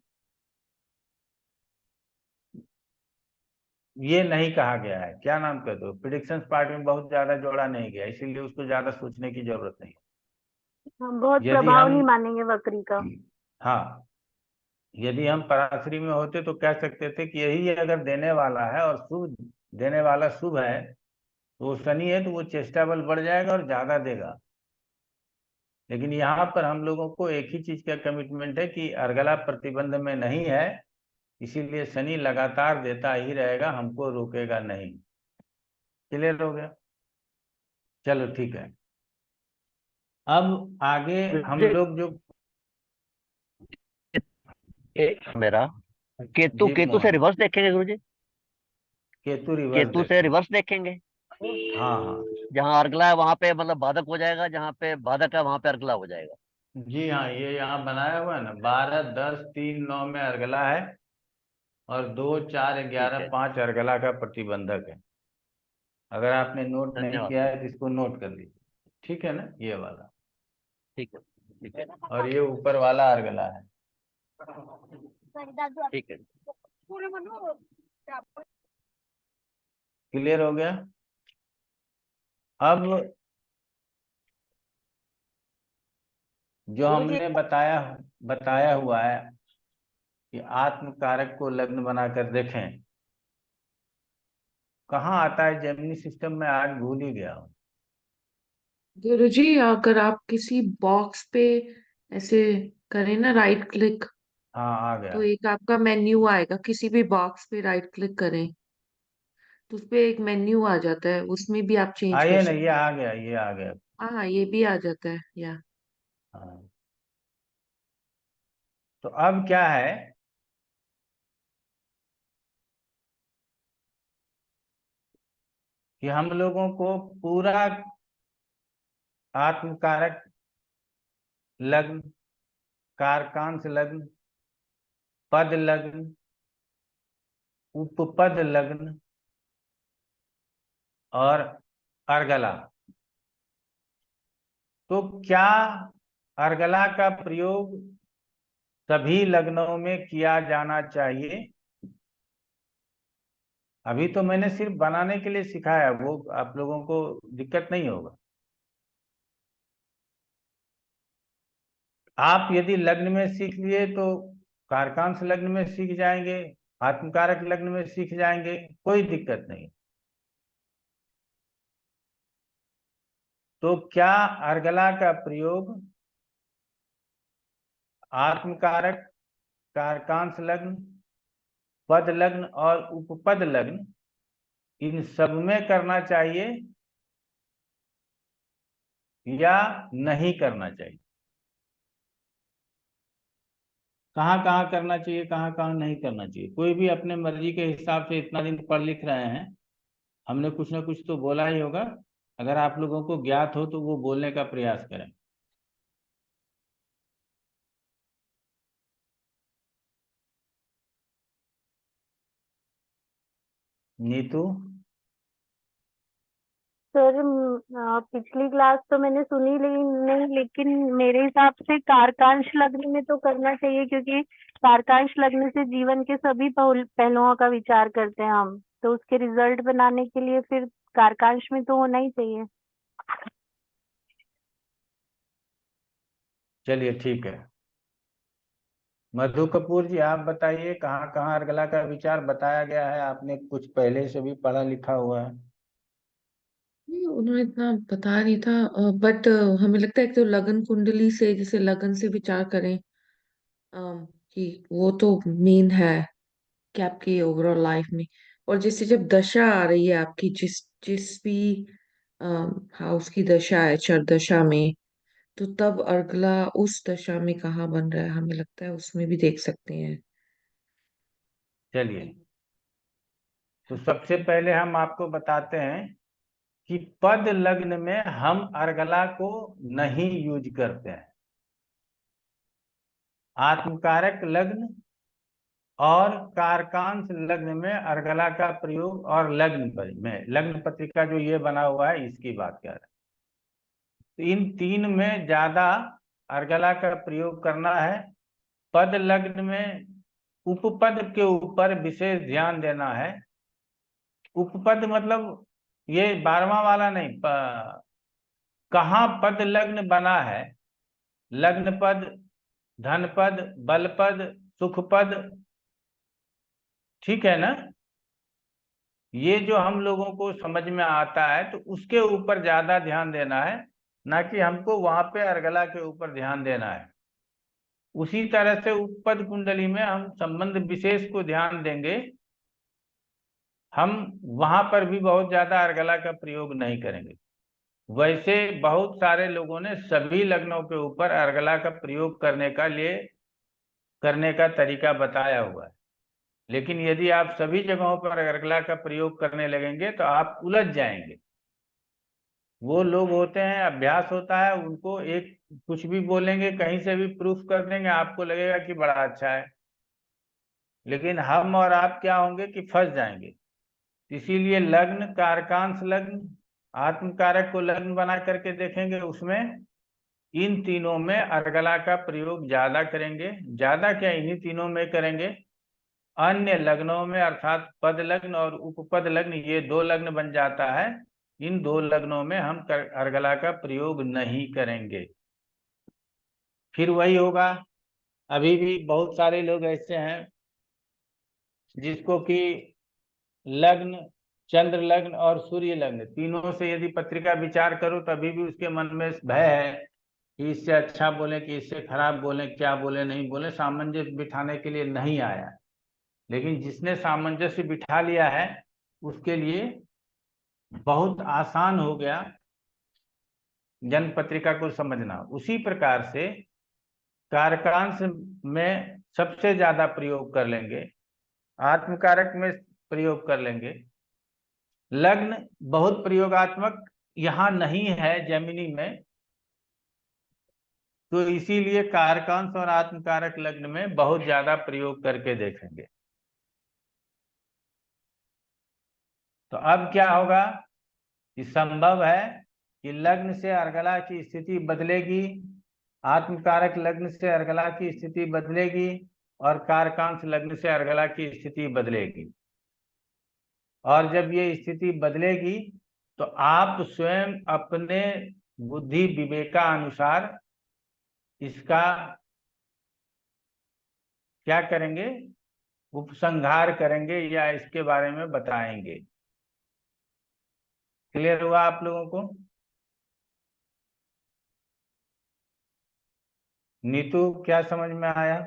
ये नहीं कहा गया है, क्या नाम कहते हो, प्रिडिक्शंस पार्ट में बहुत ज्यादा जोड़ा नहीं गया, इसीलिए उसको ज्यादा सोचने की जरूरत नहीं। हम बहुत यदि प्रभाव हम नहीं मानेंगे वक्री का। हाँ, यदि हम पराश्री में होते तो कह सकते थे कि यही अगर देने वाला है और शुभ देने वाला शुभ है तो वो शनि है, तो वो चेष्टा बल बढ़ जाएगा और ज्यादा देगा। लेकिन यहाँ पर हम लोगों को एक ही चीज का कमिटमेंट है कि अर्गला प्रतिबंध में नहीं है, इसीलिए शनि लगातार देता ही रहेगा, हमको रोकेगा नहीं। क्लियर हो गया। चलो ठीक है। अब आगे हम लोग जो मेरा केतु जी केतु से मोहन, रिवर्स देखेंगे गुरुजी। केतु रिवर्स केतु से देखो। रिवर्स देखेंगे। हाँ हाँ। जहाँ अर्गला है वहां पे मतलब बाधक हो जाएगा, जहाँ पे बाधक है वहां पे अर्गला हो जाएगा। जी हाँ, ये यहाँ बनाया हुआ है ना, 12, 10, 3, 9 में अर्गला है और 2, 4, 11, ठीक है। 5 अर्गला का प्रतिबंधक है। अगर आपने नोट नहीं धन्यवाद किया गुरुजी। है तो इसको नोट कर लीजिए। ठीक है ना, ये वाला। ठीक है। ठीक है। और ये ऊपर वाला अर्गला है। ठीक है। क्लियर हो गया। अब जो गुरुजी हमने बताया बताया हुआ है कि आत्म कारक को लग्न बनाकर देखें, कहाँ आता है जेमिनी सिस्टम में, आज भूल ही गया हूँ। गुरुजी अगर आप किसी बॉक्स पे ऐसे करें ना राइट क्लिक, हाँ आ तो गया। एक आपका मेन्यू आएगा, किसी भी बॉक्स पे राइट क्लिक करें तो उसपे एक मेन्यू आ जाता है, उसमें भी आप चेंज कर आइए ना, ये सकते आ गया, ये आ गया। हैं। हाँ, ये भी आ जाता है या। हाँ। तो अब क्या है कि हम लोगों को पूरा आत्म कारक लग्न, कारकांश लग्न, पद लग्न, उपपद लग्न और अर्गला, तो क्या अर्गला का प्रयोग सभी लग्नों में किया जाना चाहिए? अभी तो मैंने सिर्फ बनाने के लिए सिखाया, वो आप लोगों को दिक्कत नहीं होगा। आप यदि लग्न में सीख लिए तो कारकांश लग्न में सीख जाएंगे, आत्मकारक लग्न में सीख जाएंगे, कोई दिक्कत नहीं। तो क्या अर्गला का प्रयोग आत्मकारक, कारकांश लग्न, पद लग्न और उपपद लग्न इन सब में करना चाहिए या नहीं करना चाहिए? कहाँ कहाँ करना चाहिए, कहाँ कहाँ नहीं करना चाहिए? कोई भी अपने मर्जी के हिसाब से इतना दिन पढ़ लिख रहे हैं, हमने कुछ ना कुछ तो बोला ही होगा। अगर आप लोगों को ज्ञात हो तो वो बोलने का प्रयास करें। नीतू? सर पिछली क्लास तो मैंने सुनी लेकिन मेरे हिसाब से कारकांश लग्न में तो करना चाहिए, क्योंकि कारकांश लग्न से जीवन के सभी पहलुओं का विचार करते हैं हम, तो उसके रिजल्ट बनाने के लिए फिर कारकांश में तो होना ही चाहिए। चलिए ठीक है। मधु कपूर जी आप बताइए, कहाँ कहाँ अर्गला का विचार बताया गया है? आपने कुछ पहले से भी पढ़ा लिखा हुआ है। नहीं, उन्होंने इतना बता नहीं था, बट हमें लगता है कि तो लगन कुंडली से, जैसे लगन से विचार करें, कि वो तो मेन है कि आपकी ओवरऑल लाइफ में। और जैसे जब दशा आ रही है आपकी, जिस जिस भी हाउस की दशा है, चर दशा में, तो तब अर्गला उस दशा में कहाँ बन रहा है, हमें लगता है उसमें भी देख सकते हैं। चलिए, तो सबसे पहले हम आपको बताते हैं कि पद लग्न में हम अर्गला को नहीं यूज करते हैं। आत्मकारक लग्न और कारकांश लग्न में अर्गला का प्रयोग, और लग्न पर में लग्न पत्रिका जो ये बना हुआ है इसकी बात कर रहे हैं। तो इन तीन में ज्यादा अर्गला का प्रयोग करना है। पद लग्न में उपपद के ऊपर विशेष ध्यान देना है। उपपद मतलब ये 12वां वाला नहीं, कहाँ पद लग्न बना है, लग्न पद, धन पद, बल पद, सुख पद, ठीक है ना? ये जो हम लोगों को समझ में आता है तो उसके ऊपर ज्यादा ध्यान देना है, ना कि हमको वहां पे अर्गला के ऊपर ध्यान देना है। उसी तरह से उपपद कुंडली में हम संबंध विशेष को ध्यान देंगे, हम वहां पर भी बहुत ज्यादा अर्गला का प्रयोग नहीं करेंगे। वैसे बहुत सारे लोगों ने सभी लग्नों के ऊपर अर्गला का प्रयोग करने का तरीका बताया हुआ है, लेकिन यदि आप सभी जगहों पर अर्गला का प्रयोग करने लगेंगे तो आप उलझ जाएंगे। वो लोग होते हैं, अभ्यास होता है, उनको एक कुछ भी बोलेंगे, कहीं से भी प्रूफ कर देंगे, आपको लगेगा कि बड़ा अच्छा है, लेकिन हम और आप क्या होंगे कि फंस जाएंगे। इसीलिए लग्न, कारकांश लग्न, आत्मकारक को लग्न बना करके देखेंगे, उसमें इन तीनों में अर्गला का प्रयोग ज्यादा करेंगे। ज्यादा क्या, इन्हीं तीनों में करेंगे। अन्य लग्नों में अर्थात पद लग्न और उपपद लग्न, ये दो लग्न बन जाता है, इन दो लग्नों में हम अर्गला का प्रयोग नहीं करेंगे। फिर वही होगा, अभी भी बहुत सारे लोग ऐसे हैं जिसको कि लग्न, चंद्र लग्न और सूर्य लग्न तीनों से यदि पत्रिका विचार करो तभी भी उसके मन में भय है कि इससे अच्छा बोले कि इससे खराब बोले, क्या बोले नहीं बोले, सामंजस्य बिठाने के लिए नहीं आया। लेकिन जिसने सामंजस्य बिठा लिया है उसके लिए बहुत आसान हो गया जन्म पत्रिका को समझना। उसी प्रकार से कारकांश में सबसे ज्यादा प्रयोग कर लेंगे, आत्मकारक में प्रयोग कर लेंगे, लग्न बहुत प्रयोगात्मक यहाँ नहीं है जेमिनी में, तो इसीलिए कारकांश और आत्मकारक लग्न में बहुत ज्यादा प्रयोग करके देखेंगे। तो अब क्या होगा कि संभव है कि लग्न से अर्गला की स्थिति बदलेगी, आत्मकारक लग्न से अर्गला की स्थिति बदलेगी और कारकांश लग्न से अर्गला की स्थिति बदलेगी। और जब ये स्थिति बदलेगी तो आप स्वयं अपने बुद्धि विवेकानुसार इसका क्या करेंगे, उपसंहार करेंगे या इसके बारे में बताएंगे। क्लियर हुआ आप लोगों को? नीतू, क्या समझ में आया?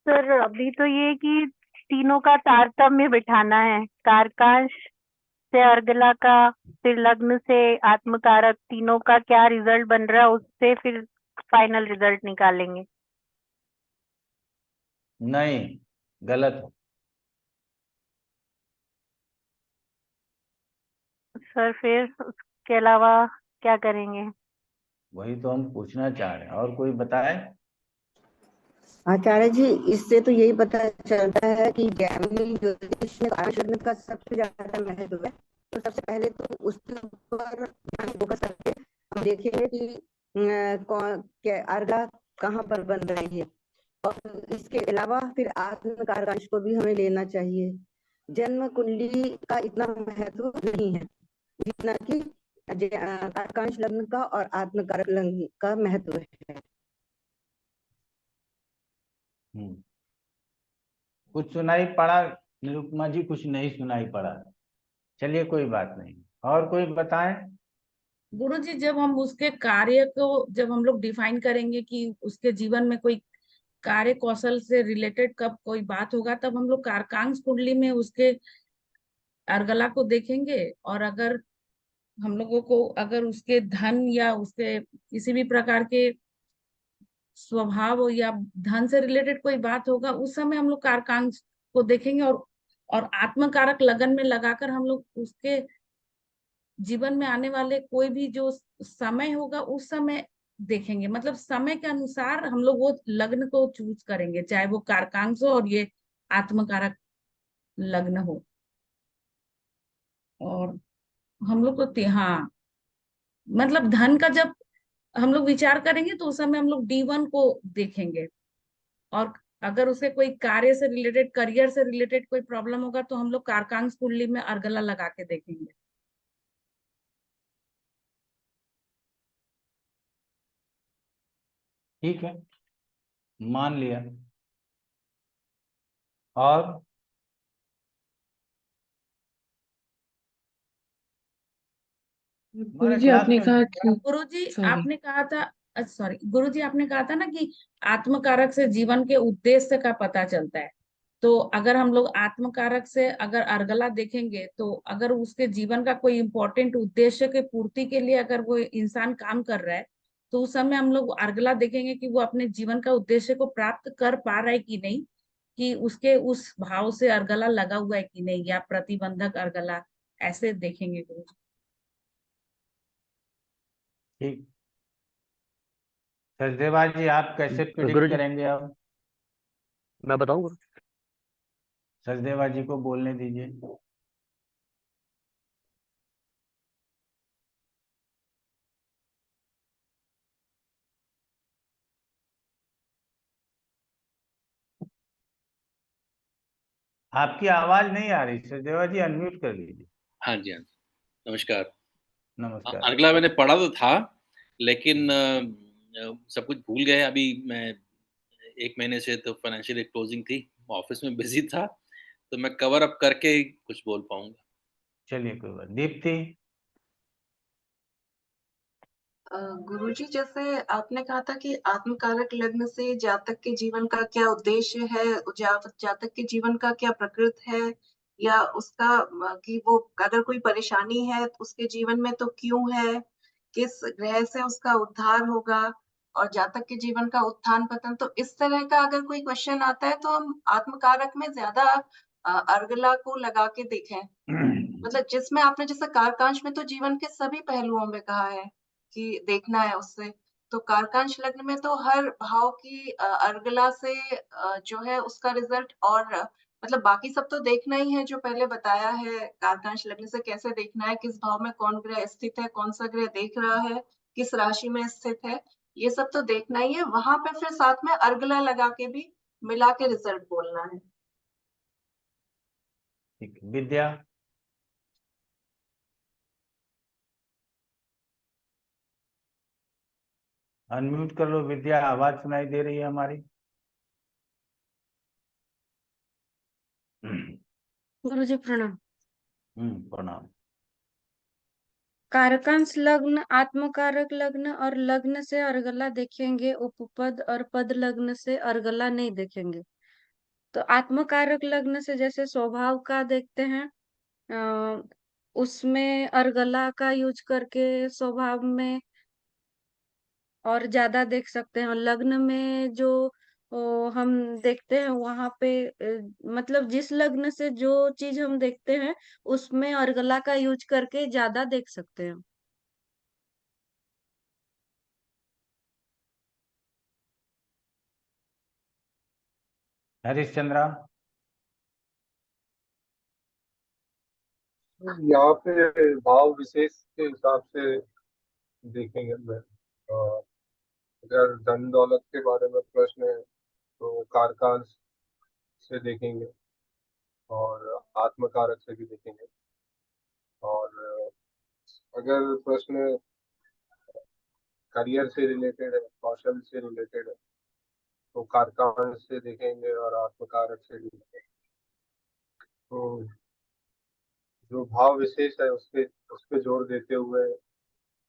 सर अभी तो ये कि तीनों का तारतम्य बिठाना है, कारकांश से अर्गला का, फिर लग्न से आत्मकारक, तीनों का क्या रिजल्ट बन रहा है उससे फिर फाइनल रिजल्ट निकालेंगे। नहीं, गलत। सर फिर उसके अलावा क्या करेंगे? वही तो हम पूछना चाह रहे हैं, और कोई बताए? आचार्य जी, इससे तो यही पता चलता है कि जैमिनी ज्योतिष में कारक लग्न का सबसे ज्यादा महत्व है। तो सबसे पहले तो उसके ऊपर ध्यान फोकस करके हम देखेंगे कि कौन क्या अर्घा कहाँ पर बन रही है, और इसके अलावा फिर आत्म कारकांश को भी हमें लेना चाहिए। जन्म कुंडली का इतना महत्व नहीं है जितना कि कारकांश लग्न का और आत्म कारक लग्न का महत्व है। कुछ सुनाई पड़ा निरुपमा जी? कुछ नहीं सुनाई पड़ा। चलिए कोई बात नहीं, और कोई बताएं। गुरुजी, जब हम उसके कार्य को जब हम लोग डिफाइन करेंगे कि उसके जीवन में कोई कार्य कौशल से रिलेटेड कब कोई बात होगा, तब हम लोग कारकांश कुंडली में उसके अर्गला को देखेंगे। और अगर हम लोगों को अगर उसके धन या उसके किसी भी प्रकार के स्वभाव या धन से रिलेटेड कोई बात होगा, उस समय हम लोग कारकांश को देखेंगे। और आत्मकारक लगन में लगाकर हम लोग उसके जीवन में आने वाले कोई भी जो समय होगा उस समय देखेंगे। मतलब समय के अनुसार हम लोग वो लग्न को चूज करेंगे, चाहे वो कारकांश हो और ये आत्मकारक लग्न हो। और हम लोग को हाँ, मतलब धन का जब हम लोग विचार करेंगे तो उस समय हम लोग D1 को देखेंगे। और अगर उसे कोई कार्य से रिलेटेड, करियर से रिलेटेड कोई प्रॉब्लम होगा तो हम लोग कारकांश कुंडली में अर्गला लगा के देखेंगे। ठीक है, मान लिया। और हमारे गुरुजी क्लास आपने में कहा कि गुरुजी सॉरी आपने कहा था, सॉरी गुरुजी आपने कहा था ना कि आत्मकारक से जीवन के उद्देश्य का पता चलता है। तो अगर हम लोग आत्मकारक से अगर अर्गला देखेंगे तो अगर उसके जीवन का कोई इम्पोर्टेंट उद्देश्य के पूर्ति के लिए अगर वो इंसान काम कर रहा है, तो उस समय हम लोग अर्गला देखेंगे कि वो अपने जीवन का उद्देश्य को प्राप्त कर पा रहा है कि नहीं, कि उसके उस भाव से अर्गला लगा हुआ है कि नहीं, या प्रतिबंधक अर्गला, ऐसे देखेंगे गुरुजी। ठीक। सचदेवा जी, आप कैसे प्रिडिक्ट गुरुजी करेंगे? अब मैं बताऊं? सचदेवा जी को बोलने दीजिए। आपकी आवाज नहीं आ रही सचदेवा जी, अनम्यूट कर लीजिए। हाँ जी, हाँ जी, नमस्कार। नमस्कार। अगला मैंने पढ़ा तो था, लेकिन सब कुछ भूल गए। अभी मैं 1 महीने से तो फाइनेंशियल क्लोजिंग थी, ऑफिस में बिजी था, तो मैं कवर अप करके ही कुछ बोल पाऊंगा। चलिए कोई बात। दीप्ति। गुरुजी, जैसे आपने कहा था कि आत्मकारक लग्न से जातक के जीवन का क्या उद्देश्य है, जातक के जीवन का क्या प्रकृति है, या उसका कि वो अगर कोई परेशानी है तो उसके जीवन में तो क्यों है, किस ग्रह से उसका उद्धार होगा, और जातक के जीवन का उत्थान पतन। तो इस तरह का अगर कोई क्वेश्चन आता है तो हम आत्मकारक में ज्यादा अर्गला को लगा के देखें। मतलब जिसमें आपने जैसे कारकांश में तो जीवन के सभी पहलुओं में कहा है कि देखना है उससे, तो कारकांश लग्न में तो हर भाव की अर्गला से जो है उसका रिजल्ट और मतलब बाकी सब तो देखना ही है, जो पहले बताया है कारकांश लग्न से कैसे देखना है, किस भाव में कौन ग्रह स्थित है, कौन सा ग्रह देख रहा है, किस राशि में स्थित है, ये सब तो देखना ही है। वहां पे फिर साथ में अर्गला लगा के भी मिला के रिजल्ट बोलना है। ठीक, विद्या। अनम्यूट कर लो विद्या, आवाज सुनाई दे रही है हमारी। गुरुजी प्रणाम। प्रणाम। कारकांश लग्न, आत्मकारक लग्न और लग्न से अर्गला देखेंगे, उपपद और पद लग्न से अर्गला नहीं देखेंगे। तो आत्मकारक लग्न से जैसे स्वभाव का देखते हैं, उसमें अर्गला का यूज करके स्वभाव में और ज्यादा देख सकते हैं। और लग्न में जो हम देखते हैं वहां पे मतलब जिस लग्न से जो चीज हम देखते हैं उसमें अर्गला का यूज करके ज्यादा देख सकते हैं। हरिश्चंद्रा। यहाँ पे भाव विशेष के हिसाब से देखेंगे मैं। अगर धन दौलत के बारे में प्रश्न है तो कारकांश से देखेंगे और आत्मकारक से भी देखेंगे। और अगर प्रश्न करियर से रिलेटेड है, कौशल से रिलेटेड है, तो कारकांश से देखेंगे और आत्मकारक से भी देखेंगे। तो जो भाव विशेष है उस पे जोर देते हुए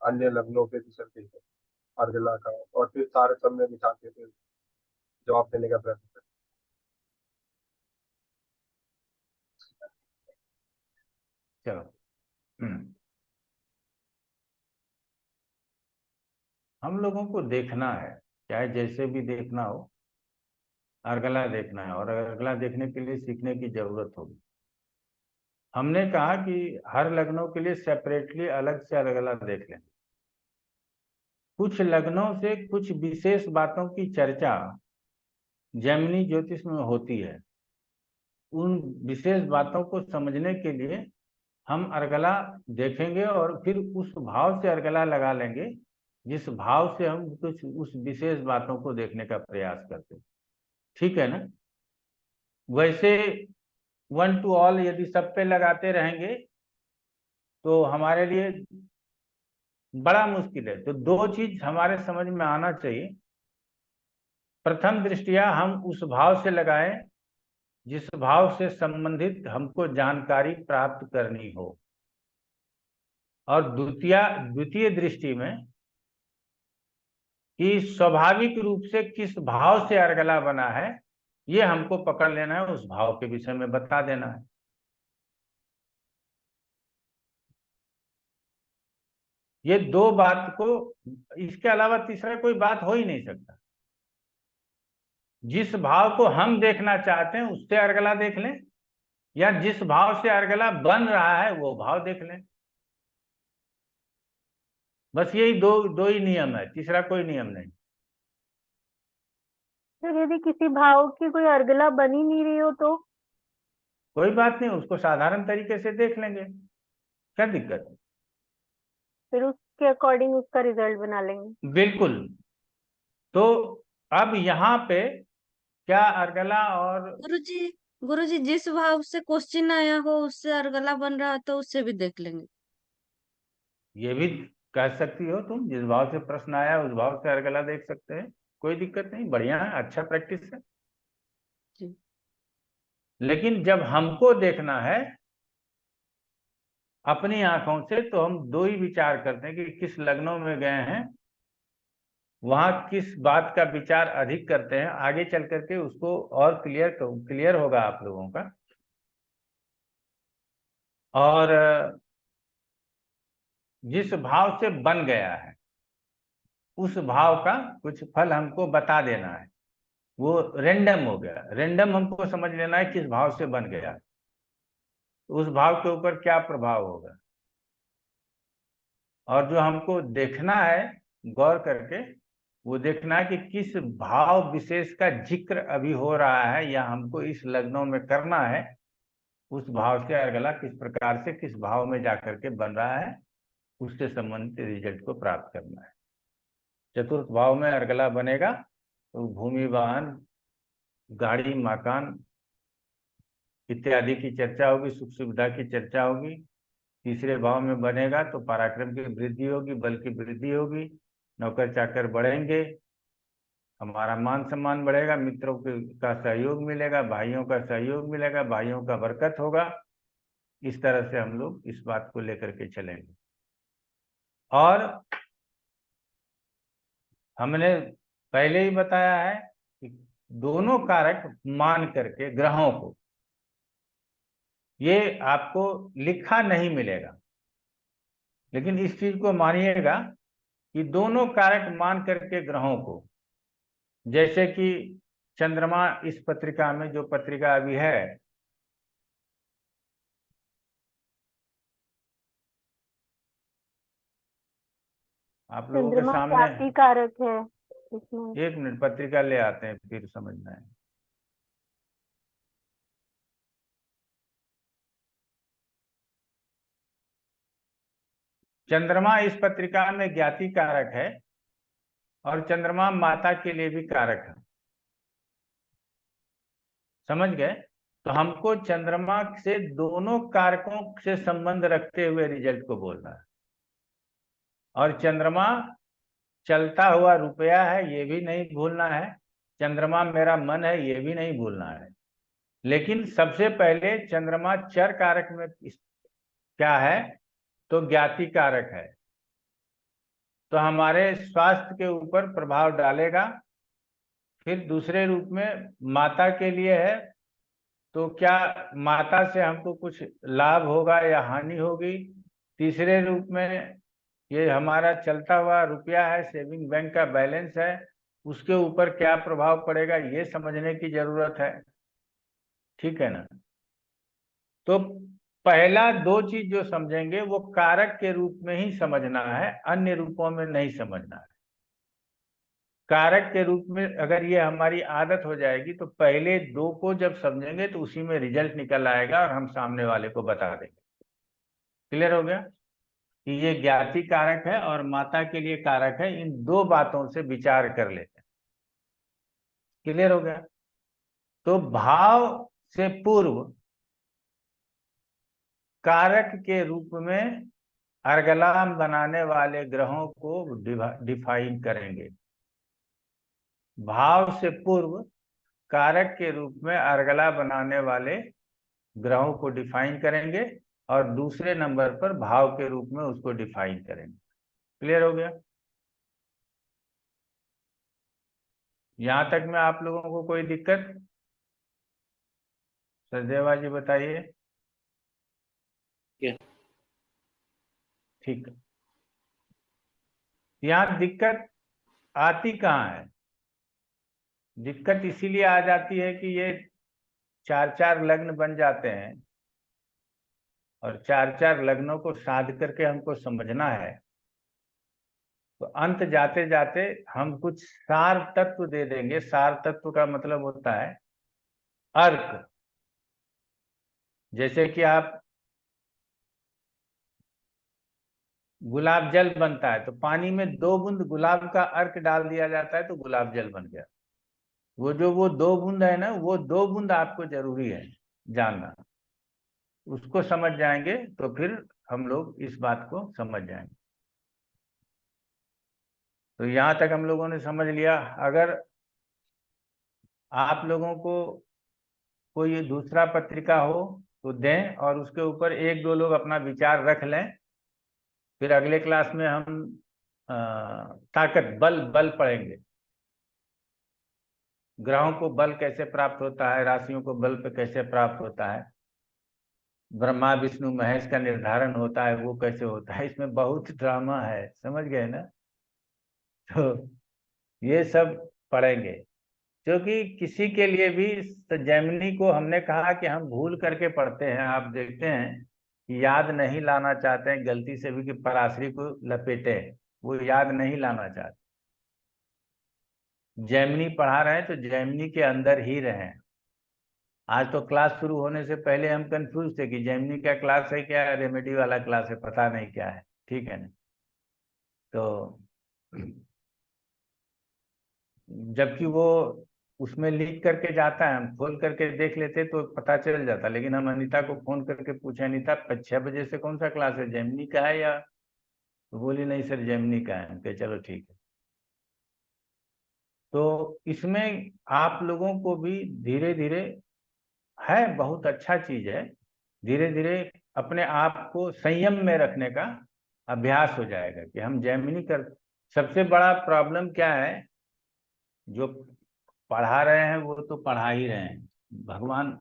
अन्य लग्नों पे भी चलते हैं अर्गला का, और फिर तारतम्य बिठा के फिर जवाब देने का प्रयत्न करें। चलो, हम लोगों को देखना है, चाहे जैसे भी देखना हो, अर्गला देखना है। और अर्गला देखने के लिए सीखने की जरूरत होगी। हमने कहा कि हर लग्नों के लिए सेपरेटली अलग से अर्गला देख लें। कुछ लग्नों से कुछ विशेष बातों की चर्चा जैमिनी ज्योतिष में होती है। उन विशेष बातों को समझने के लिए हम अर्गला देखेंगे और फिर उस भाव से अर्गला लगा लेंगे जिस भाव से हम कुछ उस विशेष बातों को देखने का प्रयास करते हैं। ठीक है ना? वैसे वन टू ऑल यदि सब पे लगाते रहेंगे तो हमारे लिए बड़ा मुश्किल है। तो दो चीज हमारे समझ में आना चाहिए। प्रथम दृष्टिया हम उस भाव से लगाएं जिस भाव से संबंधित हमको जानकारी प्राप्त करनी हो, और द्वितीय दृष्टि में कि स्वाभाविक रूप से किस भाव से अर्गला बना है ये हमको पकड़ लेना है, उस भाव के विषय में बता देना है। ये दो बात को, इसके अलावा तीसरा कोई बात हो ही नहीं सकता। जिस भाव को हम देखना चाहते हैं उससे अर्गला देख लें, या जिस भाव से अर्गला बन रहा है वो भाव देख लें। बस यही दो ही नियम है, तीसरा कोई नियम नहीं। तो यदि किसी भाव की कोई अर्गला बन ही नहीं रही हो तो कोई बात नहीं, उसको साधारण तरीके से देख लेंगे, क्या दिक्कत है? फिर उसके अकॉर्डिंग उसका रिजल्ट बना लेंगे। बिल्कुल। तो अब यहाँ पे क्या अर्गला और गुरुजी जिस भाव से क्वेश्चन आया हो उससे अर्गला बन रहा तो उससे भी देख लेंगे। ये भी कह सकती हो तुम, जिस भाव से प्रश्न आया उस भाव से अर्गला देख सकते हैं, कोई दिक्कत नहीं, बढ़िया है, अच्छा प्रैक्टिस है। जी। लेकिन जब हमको देखना है अपनी आंखों से तो हम दो ही विचार करते हैं कि किस लग्नों में गए हैं, वहां किस बात का विचार अधिक करते हैं। आगे चल करके उसको और क्लियर होगा आप लोगों का। और जिस भाव से बन गया है उस भाव का कुछ फल हमको बता देना है। वो रेंडम हो गया, रेंडम हमको समझ लेना है किस भाव से बन गया, उस भाव के ऊपर क्या प्रभाव होगा। और जो हमको देखना है गौर करके वो देखना है कि किस भाव विशेष का जिक्र अभी हो रहा है या हमको इस लग्नों में करना है, उस भाव से अर्गला किस प्रकार से किस भाव में जाकर के बन रहा है, उससे संबंधित रिजल्ट को प्राप्त करना है। चतुर्थ भाव में अर्गला बनेगा तो भूमि, वाहन, गाड़ी, मकान इत्यादि की चर्चा होगी, सुख सुविधा की चर्चा होगी। तीसरे भाव में बनेगा तो पराक्रम की वृद्धि होगी, बल की वृद्धि होगी, नौकर चाकर बढ़ेंगे, हमारा मान सम्मान बढ़ेगा, मित्रों का सहयोग मिलेगा, भाइयों का सहयोग मिलेगा, भाइयों का बरकत होगा। इस तरह से हम लोग इस बात को लेकर के चलेंगे। और हमने पहले ही बताया है कि दोनों कारक मान करके ग्रहों को, ये आपको लिखा नहीं मिलेगा, लेकिन इस चीज को मानिएगा कि दोनों कारक मान करके ग्रहों को, जैसे कि चंद्रमा इस पत्रिका में जो पत्रिका अभी है, आप लोगों के चंद्रमा सामने, व्याप्ति कारक है इसमें। एक मिनट पत्रिका ले आते हैं फिर समझना है। चंद्रमा इस पत्रिका में ज्ञाति कारक है और चंद्रमा माता के लिए भी कारक है, समझ गए? तो हमको चंद्रमा से दोनों कारकों से संबंध रखते हुए रिजल्ट को बोलना है। और चंद्रमा चलता हुआ रुपया है, ये भी नहीं भूलना है। चंद्रमा मेरा मन है, ये भी नहीं भूलना है। लेकिन सबसे पहले चंद्रमा चर कारक में क्या है, तो ज्ञाति कारक है, तो हमारे स्वास्थ्य के ऊपर प्रभाव डालेगा। फिर दूसरे रूप में माता के लिए है, तो क्या माता से हमको कुछ लाभ होगा या हानि होगी। तीसरे रूप में ये हमारा चलता हुआ रुपया है, सेविंग बैंक का बैलेंस है, उसके ऊपर क्या प्रभाव पड़ेगा, ये समझने की जरूरत है। ठीक है ना? तो पहला दो चीज जो समझेंगे वो कारक के रूप में ही समझना है, अन्य रूपों में नहीं समझना है। कारक के रूप में अगर ये हमारी आदत हो जाएगी तो पहले दो को जब समझेंगे तो उसी में रिजल्ट निकल आएगा और हम सामने वाले को बता देंगे। क्लियर हो गया कि ये ज्ञाति कारक है और माता के लिए कारक है, इन दो बातों से विचार कर लेते हैं। क्लियर हो गया? तो भाव से पूर्व कारक के रूप में अर्गलाम बनाने वाले ग्रहों को डिफाइन करेंगे। भाव से पूर्व कारक के रूप में अर्गला बनाने वाले ग्रहों को डिफाइन करेंगे और दूसरे नंबर पर भाव के रूप में उसको डिफाइन करेंगे। क्लियर हो गया? यहां तक में आप लोगों को कोई दिक्कत? सचदेवा जी बताइए। ठीक है, यहाँ दिक्कत आती कहाँ है? दिक्कत इसीलिए आ जाती है कि ये चार चार लग्न बन जाते हैं और चार चार लग्नों को साध करके हमको समझना है। तो अंत जाते जाते हम कुछ सार तत्व दे देंगे। सार तत्व का मतलब होता है अर्क। जैसे कि आप गुलाब जल बनता है तो पानी में 2 बूंद गुलाब का अर्क डाल दिया जाता है तो गुलाब जल बन गया। वो 2 बूंद है ना, वो 2 बूंद आपको जरूरी है जानना। उसको समझ जाएंगे तो फिर हम लोग इस बात को समझ जाएंगे। तो यहाँ तक हम लोगों ने समझ लिया। अगर आप लोगों को कोई दूसरा पत्रिका हो तो दें और उसके ऊपर 1-2 लोग अपना विचार रख लें। फिर अगले क्लास में हम ताकत बल पढ़ेंगे। ग्रहों को बल कैसे प्राप्त होता है, राशियों को बल पे कैसे प्राप्त होता है, ब्रह्मा विष्णु महेश का निर्धारण होता है वो कैसे होता है। इसमें बहुत ड्रामा है, समझ गए ना? तो ये सब पढ़ेंगे, क्योंकि किसी के लिए भी जेमिनी को हमने कहा कि हम भूल करके पढ़ते हैं। आप देखते हैं याद नहीं लाना चाहते हैं गलती से भी कि पराशरी को लपेटे, वो याद नहीं लाना चाहते। जैमिनी पढ़ा रहे हैं तो जैमिनी के अंदर ही रहें। आज तो क्लास शुरू होने से पहले हम कंफ्यूज थे कि जैमिनी का क्लास है क्या, रेमेडी वाला क्लास है, पता नहीं क्या है। ठीक है ना। तो जबकि वो उसमें लिख करके जाता है, हम खोल करके देख लेते तो पता चल जाता, लेकिन हम अनीता को फोन करके पूछे, अनीता 6 बजे से कौन सा क्लास है, जैमिनी का है या? तो बोली नहीं सर जैमिनी का है। हम कहे चलो ठीक है। तो इसमें आप लोगों को भी धीरे धीरे, है बहुत अच्छा चीज है, धीरे धीरे अपने आप को संयम में रखने का अभ्यास हो जाएगा कि हम जैमिनी कर। सबसे बड़ा प्रॉब्लम क्या है, जो पढ़ा रहे हैं वो तो पढ़ा ही रहे हैं, भगवान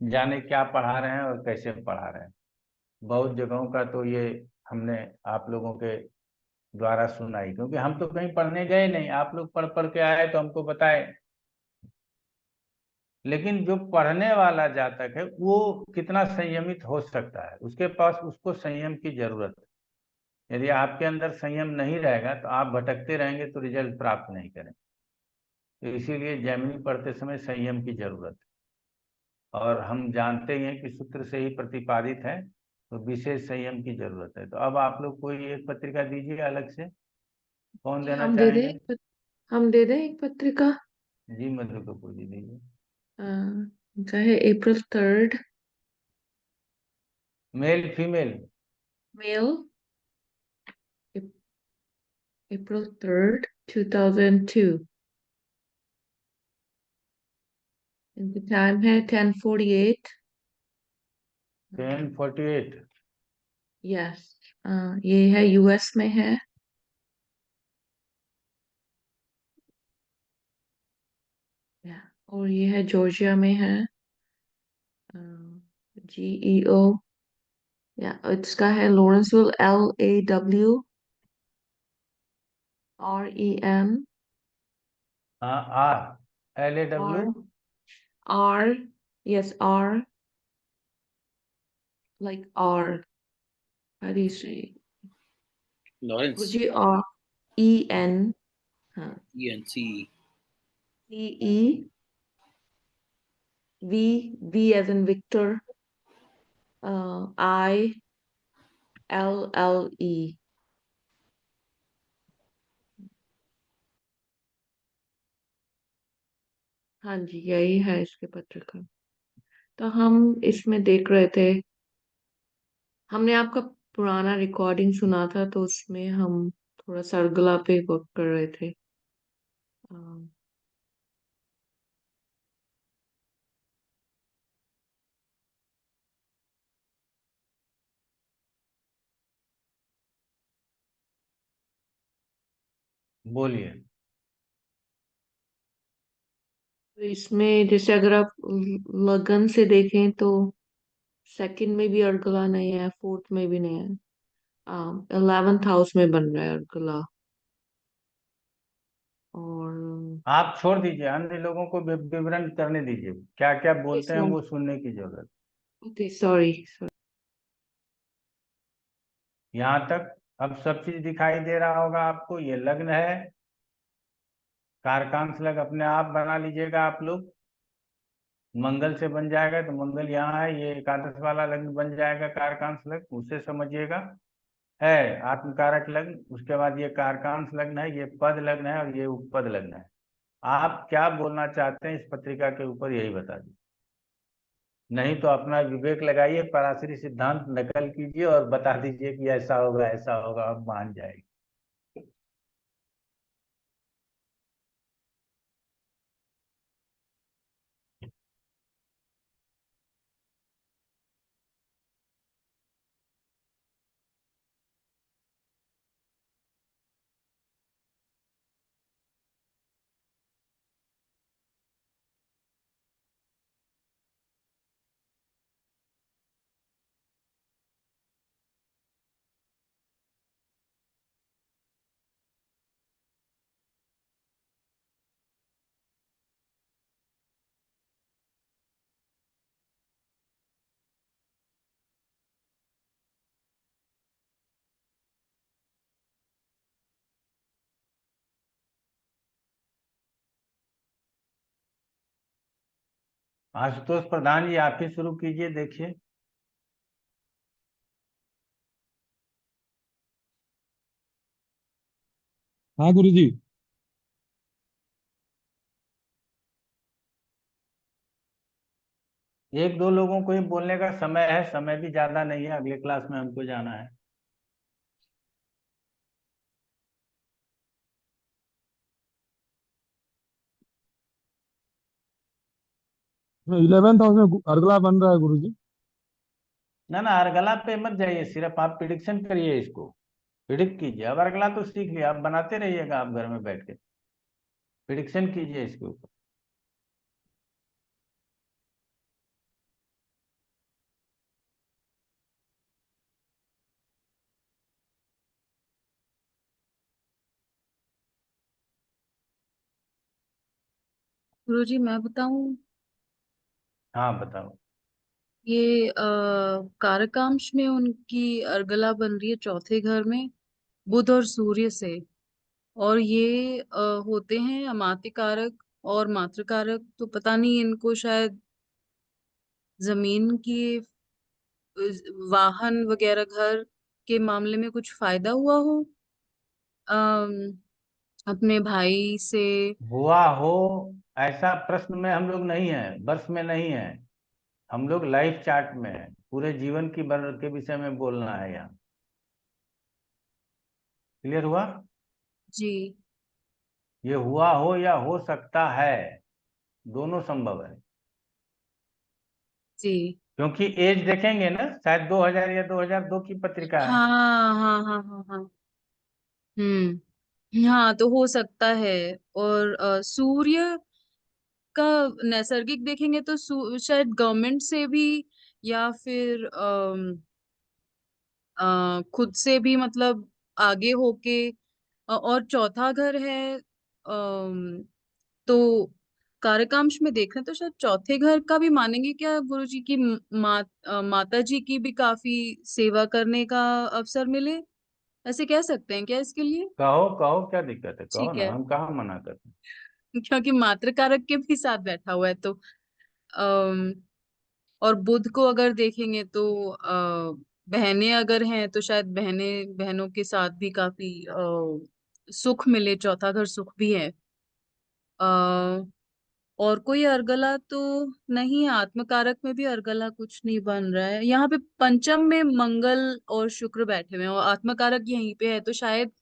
जाने क्या पढ़ा रहे हैं और कैसे पढ़ा रहे हैं। बहुत जगहों का तो ये हमने आप लोगों के द्वारा सुना ही, क्योंकि हम तो कहीं पढ़ने गए नहीं, आप लोग पढ़ पढ़ के आए तो हमको बताए। लेकिन जो पढ़ने वाला जातक है वो कितना संयमित हो सकता है, उसके पास उसको संयम की जरूरत है। यदि आपके अंदर संयम नहीं रहेगा तो आप भटकते रहेंगे तो रिजल्ट प्राप्त नहीं करेंगे। तो इसीलिए जैमिनी पढ़ते समय संयम की जरूरत है, और हम जानते ही हैं कि सूत्र से ही प्रतिपादित है, तो विशेष संयम की जरूरत है। तो अब आप लोग कोई एक पत्रिका दीजिए अलग से, कौन जी, देना हम दे दें चाहेंगे? हम दे दें एक पत्रिका। जी मधु कपूर जी दीजिए। चाहे April 3rd, male female? Male, April 3rd, 2002। इनकी टाइम है 10:48। 10:48। यस, ये है यूएस में है। और ये है जॉर्जिया में है। GEO, या इसका है लॉरेंसविल, LAWREN, हाँ LAW। R R, yes, R, like R. How do you say? Lawrence, GREN, हाँ, ENC। V as in Victor, ILLE। हाँ जी, यही है इसके पत्रिका। तो हम इसमें देख रहे थे, हमने आपका पुराना रिकॉर्डिंग सुना था, तो उसमें हम थोड़ा सरगला पे वर्क कर रहे थे। अम, बोलिए। तो इसमें जैसे अगर आप लगन से देखें तो सेकंड में भी अर्गला नहीं है, फोर्थ में भी नहीं है। 11th हाउस में बन रहा है अर्गला। और आप छोड़ दीजिए, अन्य लोगों को विवरण करने दीजिए, क्या क्या बोलते हैं वो सुनने की जरूरत। Okay, sorry. यहाँ तक अब सब चीज दिखाई दे रहा होगा आपको। ये लग्न है, कारकांश लग्न अपने आप बना लीजिएगा आप लोग। मंगल से बन जाएगा तो मंगल यहाँ है, ये एकादश वाला लग्न बन जाएगा कारकांश लग्न, उसे समझिएगा। है आत्मकारक लग्न, उसके बाद ये कारकांश लग्न है, ये पद लग्न है, और ये उपपद लग्न है। आप क्या बोलना चाहते हैं इस पत्रिका के ऊपर यही बता दीजिए, नहीं तो अपना विवेक लगाइए, पराशरी सिद्धांत नकल कीजिए और बता दीजिए कि ऐसा होगा ऐसा होगा, अब मान जाएगी। आशुतोष प्रधान जी, आप ही शुरू कीजिए, देखिए। हाँ गुरुजी। एक दो लोगों को ही बोलने का समय है, समय भी ज्यादा नहीं है, अगले क्लास में हमको जाना है। 11th हाउस में अर्गला बन रहा है गुरुजी। ना ना, अर्गला पे मत जाइए, सिर्फ आप प्रिडिक्शन करिए, इसको प्रिडिक्ट कीजिए। अब अर्गला तो सीख लिया, आप बनाते रहिएगा आप घर में बैठ के, प्रिडिक्शन कीजिए इसके ऊपर। गुरुजी मैं बताऊं? हाँ बताओ। ये कारकांश में उनकी अर्गला बन रही है चौथे घर में, बुध और सूर्य से। और ये होते हैं अमात्य कारक और मातृकारक, तो पता नहीं इनको शायद जमीन की, वाहन वगैरह, घर के मामले में कुछ फायदा हुआ हो अम, अपने भाई से। हुआ हो ऐसा प्रश्न में हम लोग नहीं है, वर्ष में नहीं है, हम लोग लाइफ चार्ट में है, पूरे जीवन की बर के विषय में बोलना है यहाँ। क्लियर हुआ? जी ये हुआ हो या हो सकता है, दोनों संभव है। जी। क्योंकि एज देखेंगे ना, शायद 2000 या 2002 की पत्रिका है। हाँ हाँ हाँ हाँ हाँ। हाँ तो हो सकता है। और सूर्य का नैसर्गिक देखेंगे तो शायद गवर्नमेंट से भी, या फिर खुद से भी, मतलब आगे होके। और चौथा घर है, तो कार्यकांश में देख रहे हैं तो शायद चौथे घर का भी मानेंगे क्या गुरुजी की? माता जी की भी काफी सेवा करने का अवसर मिले, ऐसे कह सकते हैं क्या इसके लिए? कहो कहो, क्या दिक्कत है, कहो ठीक ना, है। हम कहाँ मना करते हैं। क्योंकि मातृ कारक के भी साथ बैठा हुआ है तो अम, और बुध को अगर देखेंगे तो बहनें अगर हैं तो शायद बहनों के साथ भी काफी सुख मिले, चौथा घर सुख भी है। और कोई अर्गला तो नहीं है, आत्मकारक में भी अर्गला कुछ नहीं बन रहा है। यहाँ पे पंचम में मंगल और शुक्र बैठे हुए हैं और आत्मकारक यहीं पे है, तो शायद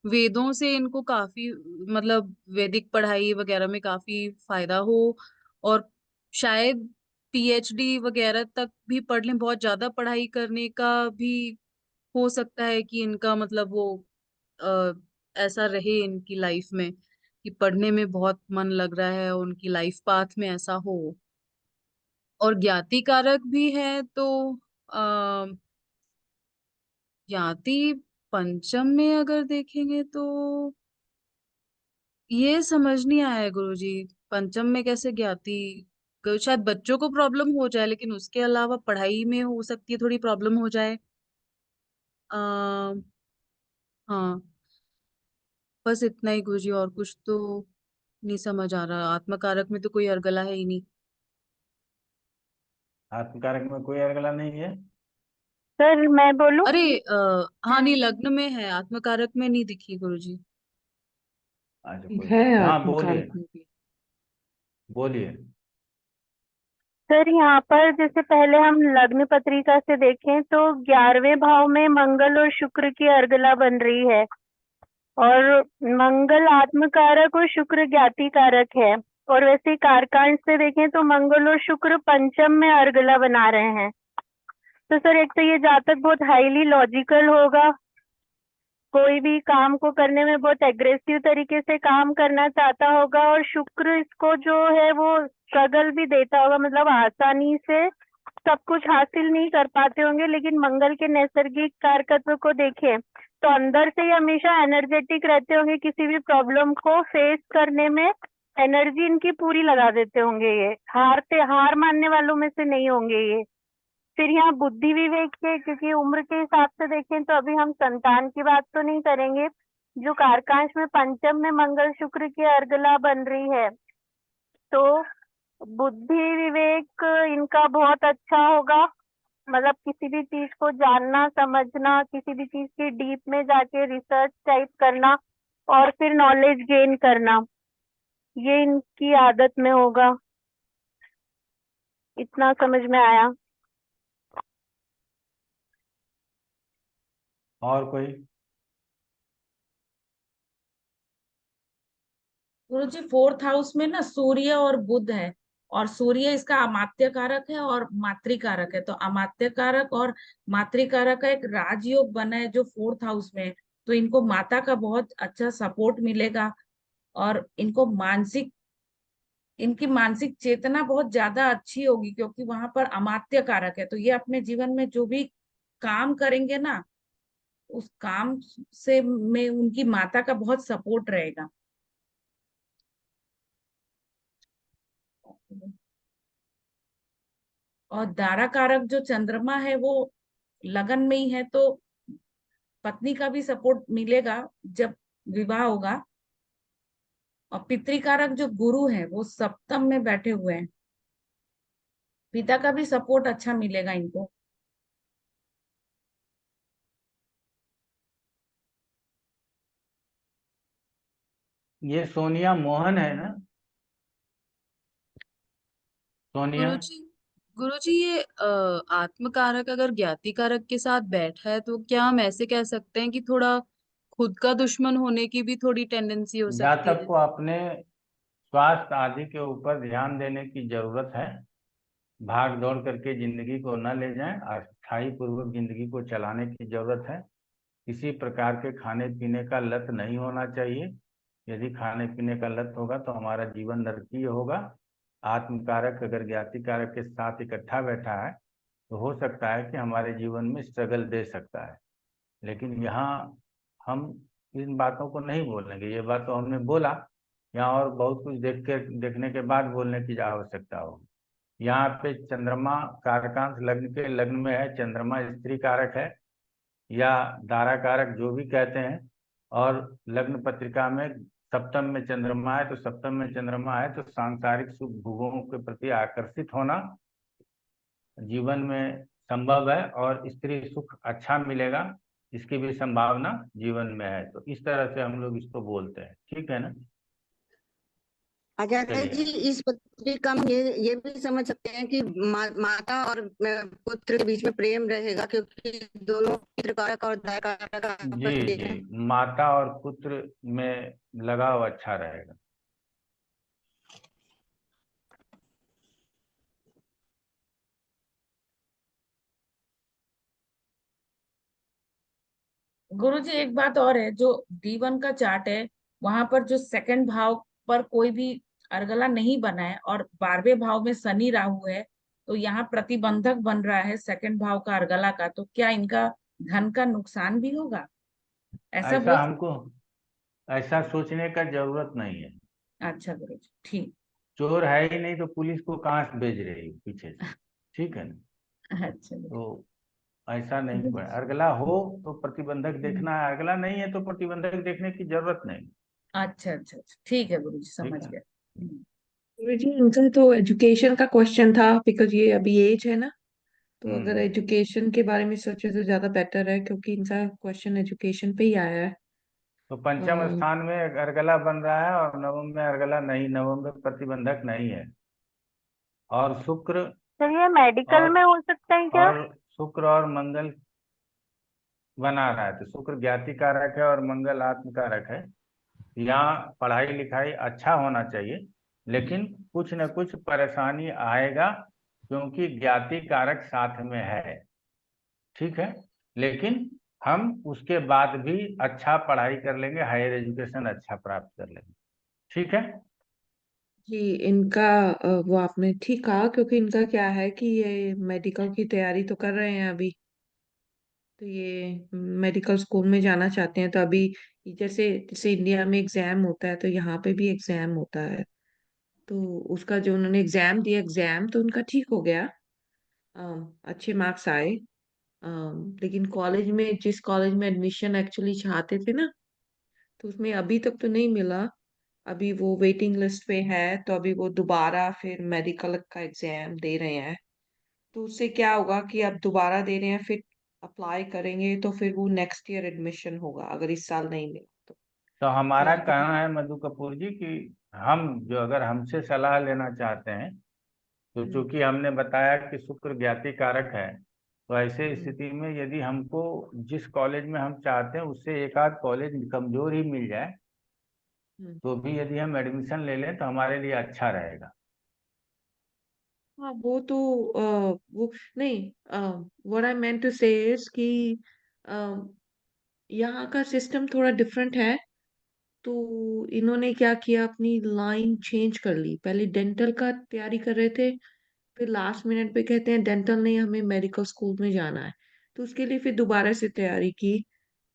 वेदों से इनको काफी, मतलब वैदिक पढ़ाई वगैरह में काफी फायदा हो। और शायद पीएचडी वगैरह तक भी पढ़ लें, बहुत ज्यादा पढ़ाई करने का भी हो सकता है कि इनका मतलब वो अ, ऐसा रहे इनकी लाइफ में कि पढ़ने में बहुत मन लग रहा है, उनकी लाइफ पाथ में ऐसा हो। और ज्ञाति कारक भी है तो आ, ज्ञाति पंचम में अगर देखेंगे तो ये समझ नहीं आया है गुरुजी, पंचम में कैसे ज्ञाति? शायद बच्चों को प्रॉब्लम हो जाए, लेकिन उसके अलावा पढ़ाई में हो सकती है थोड़ी प्रॉब्लम हो जाए। आ, हाँ, बस इतना ही गुरुजी, और कुछ तो नहीं समझ आ रहा। आत्मकारक में तो कोई अर्गला है ही नहीं। आत्मकारक में कोई अर्गला नहीं है। सर मैं बोलूं? अरे हाँ नहीं, लग्न में है, आत्मकारक में नहीं दिखी गुरुजी। अच्छा कोई है बात नहीं, हाँ बोलिए, आत्मकारक में भी। बोलिए। सर यहाँ पर जैसे पहले हम लग्न पत्रिका से देखें तो 11वें भाव में मंगल और शुक्र की अर्गला बन रही है, और मंगल आत्मकारक और शुक्र ज्ञाति कारक है। और वैसे ही कारकांड से देखें तो मंगल और शुक्र पंचम में अर्गला बना रहे हैं। तो सर एक तो ये जातक बहुत हाईली लॉजिकल होगा, कोई भी काम को करने में बहुत एग्रेसिव तरीके से काम करना चाहता होगा, और शुक्र इसको जो है वो स्ट्रगल भी देता होगा, मतलब आसानी से सब कुछ हासिल नहीं कर पाते होंगे। लेकिन मंगल के नैसर्गिक कारकत्व को देखें तो अंदर से ही हमेशा एनर्जेटिक रहते होंगे, किसी भी प्रॉब्लम को फेस करने में एनर्जी इनकी पूरी लगा देते होंगे, ये हार मानने वालों में से नहीं होंगे ये। फिर यहाँ बुद्धि विवेक के, क्योंकि उम्र के हिसाब से देखें तो अभी हम संतान की बात तो नहीं करेंगे, जो कारकांश में पंचम में मंगल शुक्र की अर्गला बन रही है, तो बुद्धि विवेक इनका बहुत अच्छा होगा, मतलब किसी भी चीज को जानना समझना, किसी भी चीज की डीप में जाके रिसर्च टाइप करना और फिर नॉलेज गेन करना, ये इनकी आदत में होगा, इतना समझ में आया। और कोई? गुरुजी 4th हाउस में ना सूर्य और बुध है, और सूर्य इसका अमात्य कारक है और मातृकारक है। तो अमात्य कारक और मातृकारक का एक राजयोग बना है जो 4th हाउस में है। तो इनको माता का बहुत अच्छा सपोर्ट मिलेगा, और इनकी मानसिक चेतना बहुत ज्यादा अच्छी होगी, क्योंकि वहां पर अमात्य कारक है। तो ये अपने जीवन में जो भी काम करेंगे ना, उस काम से में उनकी माता का बहुत सपोर्ट रहेगा। और दारा कारक जो चंद्रमा है वो लगन में ही है, तो पत्नी का भी सपोर्ट मिलेगा जब विवाह होगा। और पितृकारक जो गुरु है वो सप्तम में बैठे हुए हैं, पिता का भी सपोर्ट अच्छा मिलेगा इनको। ये सोनिया मोहन है ना? सोनिया। गुरुजी गुरुजी, ये आत्मकारक अगर ज्ञाति कारक के साथ बैठा है तो क्या हम ऐसे कह सकते हैं कि थोड़ा खुद का दुश्मन होने की भी थोड़ी टेंडेंसी हो सकती जातक है? को अपने स्वास्थ्य आदि के ऊपर ध्यान देने की जरूरत है। भाग दौड़ करके जिंदगी को न ले जाएं, अस्थायी पूर्वक जिंदगी को चलाने की जरूरत है। किसी प्रकार के खाने पीने का लत नहीं होना चाहिए। यदि खाने पीने का लत होगा तो हमारा जीवन नरकीय होगा। आत्मकारक अगर ज्ञाति कारक के साथ इकट्ठा बैठा है तो हो सकता है कि हमारे जीवन में स्ट्रगल दे सकता है। लेकिन यहाँ हम इन बातों को नहीं बोलेंगे। ये बात तो हमने बोला, यहाँ और बहुत कुछ देखने के बाद बोलने की आवश्यकता होगी। यहाँ पे चंद्रमा कारकांश लग्न के लग्न में है, चंद्रमा स्त्री कारक है या दारा कारक जो भी कहते हैं। और लग्न पत्रिका में सप्तम में चंद्रमा है, तो सप्तम में चंद्रमा है तो सांसारिक सुख भोगों के प्रति आकर्षित होना जीवन में संभव है, और स्त्री सुख अच्छा मिलेगा इसकी भी संभावना जीवन में है। तो इस तरह से हम लोग इसको बोलते हैं, ठीक है ना? आचार्य जी, चलिए। इस पत्रिका में ये भी समझ सकते हैं कि माता और पुत्र के बीच में प्रेम रहेगा, क्योंकि दोनों पितृकारक और दायकारक जी आपस में जी, हैं। माता और पुत्र में लगाव अच्छा रहेगा। गुरुजी एक बात और है, जो D1 का चार्ट है वहां पर जो सेकंड भाव पर कोई भी अर्गला नहीं बना है और 12वें भाव में शनि राहु है, तो यहाँ प्रतिबंधक बन रहा है सेकंड भाव का अर्गला का। तो क्या इनका धन का नुकसान भी होगा, ऐसा ऐसा बोल सकते? हमको ऐसा सोचने का जरूरत नहीं है। अच्छा गुरुजी, ठीक। चोर है ही नहीं तो पुलिस को कहाँ से भेज रही है पीछे से? ठीक है ना? अच्छा गुरुजी। तो ऐसा नहीं पड़ा। अर्गला हो तो प्रतिबंधक देखना है, अर्गला नहीं है तो प्रतिबंधक देखने की जरूरत नहीं। अच्छा अच्छा अच्छा, ठीक है गुरुजी, ठीक समझ है। गया। गुरुजी इनका तो एजुकेशन का क्वेश्चन था, बिकॉज ये अभी एज है ना, तो अगर हम्म। एजुकेशन के बारे में सोचे तो ज्यादा बेटर है, क्योंकि इनका क्वेश्चन एजुकेशन पे ही आया है। तो पंचम अम, स्थान में अर्गला बन रहा है और नवम में अर्गला नहीं, नवम में प्रतिबंधक नहीं है। और शुक्र चलिए, मेडिकल और में हो सकता है क्या? और शुक्र और मंगल बना रहा है, तो शुक्र ज्ञाति कारक है और मंगल आत्म कारक है। यहाँ पढ़ाई लिखाई अच्छा होना चाहिए, लेकिन कुछ न कुछ परेशानी आएगा क्योंकि ज्ञाति कारक साथ में है। ठीक है, लेकिन हम उसके बाद भी अच्छा पढ़ाई कर लेंगे, हायर एजुकेशन अच्छा प्राप्त कर लेंगे। ठीक है। जी इनका वो आपने ठीक कहा, क्योंकि इनका क्या है कि ये मेडिकल की तैयारी तो कर रहे हैं अभी, तो ये मेडिकल स्कूल में जाना चाहते हैं। तो अभी जैसे जैसे इंडिया में एग्जाम होता है, तो यहाँ पे भी एग्जाम होता है। तो उसका जो उन्होंने एग्जाम दिया, एग्जाम तो उनका ठीक हो गया, अच्छे मार्क्स आए। लेकिन कॉलेज में, जिस कॉलेज में एडमिशन एक्चुअली चाहते थे ना, तो उसमें अभी तक तो नहीं मिला। अभी वो वेटिंग लिस्ट पे है, तो अभी वो दोबारा फिर मेडिकल का एग्जाम दे रहे हैं। तो उससे क्या होगा कि अब दोबारा दे रहे हैं, फिर अप्लाई करेंगे, तो फिर वो नेक्स्ट ईयर एडमिशन होगा अगर इस साल नहीं मिला तो। तो तो हमारा यहाँ पे कहना है मधु कपूर जी कि हम जो अगर हमसे सलाह लेना चाहते हैं, तो चूंकि हमने बताया कि शुक्र ज्ञाति कारक है, तो ऐसे स्थिति में यदि हमको जिस कॉलेज में हम चाहते हैं उससे एक आध कॉलेज कमजोर ही मिल जाए, तो भी यदि हम एडमिशन ले लें तो हमारे लिए अच्छा रहेगा। हाँ वो तो वो नहीं, व्हाट आई मेंट टू से इज कि यहाँ का सिस्टम थोड़ा डिफरेंट है। तो इन्होंने क्या किया, अपनी लाइन चेंज कर ली। पहले डेंटल का तैयारी कर रहे थे, फिर लास्ट मिनट पे कहते हैं डेंटल नहीं, हमें मेडिकल स्कूल में जाना है। तो उसके लिए फिर दोबारा से तैयारी की,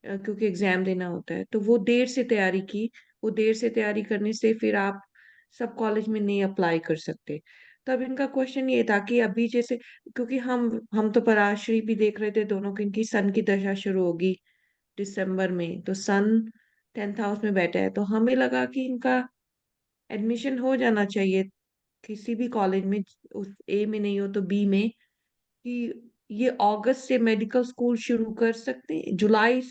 क्योंकि एग्जाम देना होता है, तो वो देर से तैयारी की। वो देर से तैयारी करने से फिर आप सब कॉलेज में नहीं अप्लाई कर सकते। तब इनका क्वेश्चन ये था कि अभी जैसे, क्योंकि हम तो पराश्री भी देख रहे थे दोनों की, इनकी सन की दशा शुरू होगी दिसंबर में, तो सन 10th हाउस में बैठा है, तो हमें लगा कि इनका एडमिशन हो जाना चाहिए किसी भी कॉलेज में, उस ए में नहीं हो तो बी में, कि ये अगस्त से मेडिकल स्कूल शुरू कर सकते हैं, जुलाई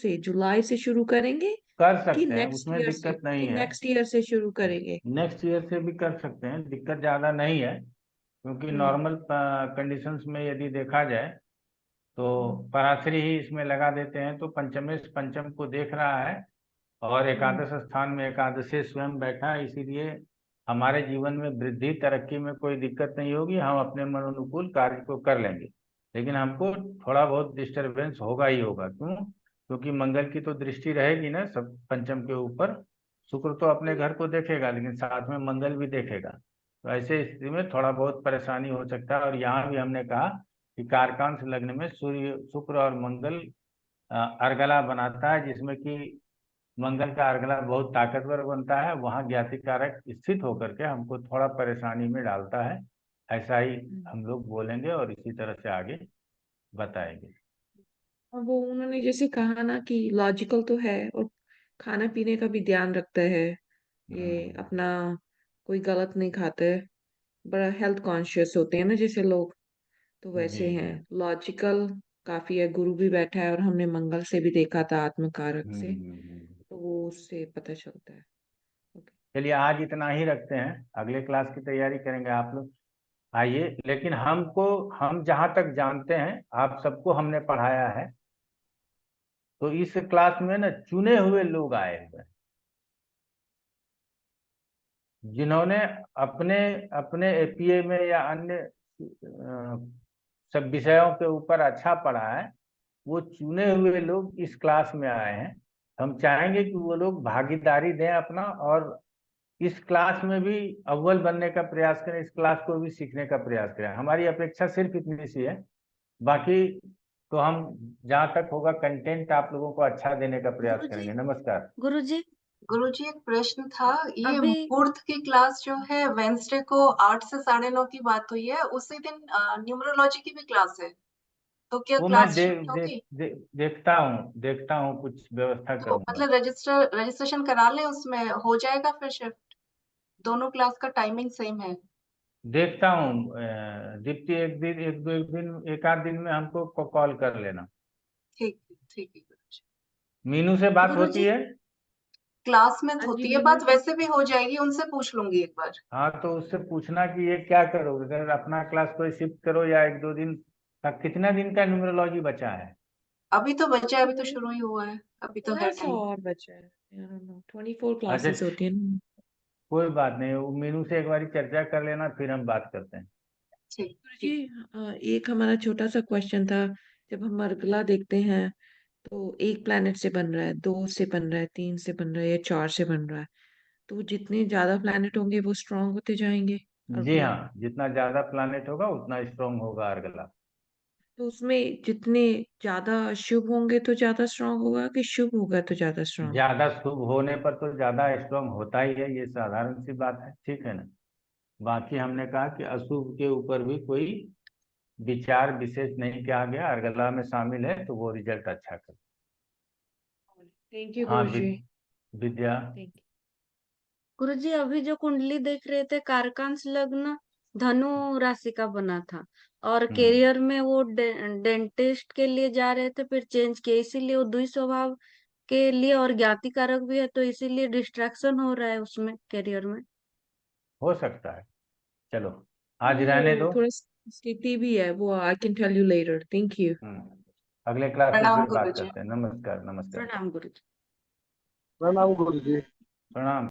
से शुरू करेंगे, कर सकते हैं, उसमें दिक्कत कि नहीं है। नेक्स्ट ईयर से शुरू करेंगे। नेक्स्ट ईयर से भी कर सकते हैं, दिक्कत ज़्यादा नहीं है। क्योंकि हम्म नॉर्मल कंडीशंस में यदि देखा जाए तो हम्म पराश्री ही इसमें लगा देते हैं, तो पंचमेश पंचम को देख रहा है और हम्म एकादश स्थान में एकादशी स्वयं बैठा है, इसीलिए हमारे जीवन में वृद्धि तरक्की में कोई दिक्कत नहीं होगी, हम अपने मन अनुकूल कार्य को कर लेंगे। लेकिन हमको थोड़ा बहुत डिस्टरबेंस होगा ही होगा। क्यों? क्योंकि मंगल की तो दृष्टि रहेगी ना सब पंचम के ऊपर। शुक्र तो अपने घर को देखेगा, लेकिन साथ में मंगल भी देखेगा। तो ऐसे स्थिति में थोड़ा बहुत परेशानी हो सकता है। और यहाँ भी हमने कहा कि कारकांश लग्न में सूर्य शुक्र और मंगल अर्गला बनाता है, जिसमें कि मंगल का अर्गला बहुत ताकतवर बनता है, वहाँ ज्ञाति कारक स्थित होकर के हमको थोड़ा परेशानी में डालता है। ऐसा ही हम लोग बोलेंगे और इसी तरह से आगे बताएंगे। और वो उन्होंने जैसे कहा ना कि लॉजिकल तो है, और खाना पीने का भी ध्यान रखता है, ये अपना कोई गलत नहीं खाते, बड़ा हेल्थ कॉन्शियस होते हैं ना जैसे लोग, तो जी वैसे हैं, जी। लॉजिकल काफी है। गुरु भी बैठा है, और हमने मंगल से भी देखा था आत्मकारक से, हम्म। तो वो उससे पता चलता है। ओके। चलिए आज इतना ही रखते हैं, अगले क्लास की तैयारी करेंगे आप लोग। आइए, लेकिन हम जहाँ तक जानते हैं आप सबको हमने पढ़ाया है, तो इस क्लास में ना चुने हुए लोग आए हुए हैं, जिन्होंने अपने अपने एपीए में या अन्य सब विषयों के ऊपर अच्छा पढ़ा है। वो चुने हुए लोग इस क्लास में आए हैं। हम चाहेंगे कि वो लोग भागीदारी दें अपना, और इस क्लास में भी अव्वल बनने का प्रयास करें, इस क्लास को भी सीखने का प्रयास करें। हमारी अपेक्षा सिर्फ इतनी सी है। बाकी तो हम जहाँ तक होगा कंटेंट आप लोगों को अच्छा देने का प्रयास गुरुजी करेंगे। नमस्कार। गुरुजी गुरुजी एक प्रश्न था, ये अभी मुहूर्त की क्लास जो है वेंसडे को 8 से 9:30 की बात हुई है, उसी दिन न्यूमरोलॉजी की भी क्लास है, तो क्या वो मैं क्लास शिफ्ट होगी? देखता हूँ कुछ व्यवस्था तो करूंगा। मतलब रजिस्ट्रेशन करा लें, उसमें हो जाएगा फिर शिफ्ट। दोनों क्लास का टाइमिंग सेम है। देखता हूँ दीप्ति, एक आध दिन में हमको कॉल कर लेना। ठीक है, ठीक है गुरुजी। मीनू से बात होती गुरुजी है? क्लास में हाँ जी होती है मीनू बात, से। वैसे भी हो जाएगी, उनसे पूछ लूंगी एक बार। हाँ, तो उससे पूछना कि ये क्या करोगे, अगर अपना क्लास कोई शिफ्ट करो या एक दो दिन का, कितना दिन का न्यूमरोलॉजी बचा है? अभी तो बचा है, अभी तो हम्म, शुरू ही हुआ है, अभी तो थोड़ा है सा टाइम। और बचा है, 24 अच्छा, क्लासेस होती है ना। कोई बात नहीं, वो मीनू से एक बार चर्चा कर लेना, फिर हम बात करते हैं। ठीक जी, ठीक। एक हमारा छोटा सा क्वेश्चन था। जब हम अर्गला देखते हैं, तो एक प्लैनेट से बन रहा है, दो से बन रहा है, तीन से बन रहा है, या चार से बन रहा है, तो जितने ज्यादा प्लैनेट होंगे वो स्ट्रांग होते जाएंगे जी अर्गला। हाँ, जितना ज्यादा प्लानिट होगा उतना स्ट्रांग होगा अर्गला। तो उसमें जितने ज्यादा शुभ होंगे तो ज्यादा स्ट्रांग होगा, कि शुभ होगा तो ज्यादा स्ट्रांग? ज्यादा शुभ होने पर तो ज्यादा स्ट्रांग होता ही है, ये साधारण सी बात है, ठीक है ना। बाकी हमने कहा कि अशुभ के ऊपर भी कोई विचार विशेष नहीं किया गया, अर्गला में शामिल है तो वो रिजल्ट अच्छा कर। थैंक यू हाँ गुरु जी। विद्या। Thank you. गुरुजी अभी जो कुंडली देख रहे थे कारकांश लग्न धनु राशि का बना था और कैरियर में वो डेंटिस्ट के लिए जा रहे थे, फिर चेंज किया, इसीलिए वो द्वि स्वभाव के लिए और ज्ञाति कारक भी है, तो इसीलिए डिस्ट्रैक्शन हो रहा है उसमें कैरियर में। हो सकता है, चलो आज रहने दो। थोड़ा स्थिति भी है वो, I can tell you later. Thank you. अगले क्लास में प्रणाम फिर बात गुरुजी। करते हैं। नमस्कार नमस्कार। प्रणाम गुरुजी। प्रणाम गुरुजी। प्रणाम।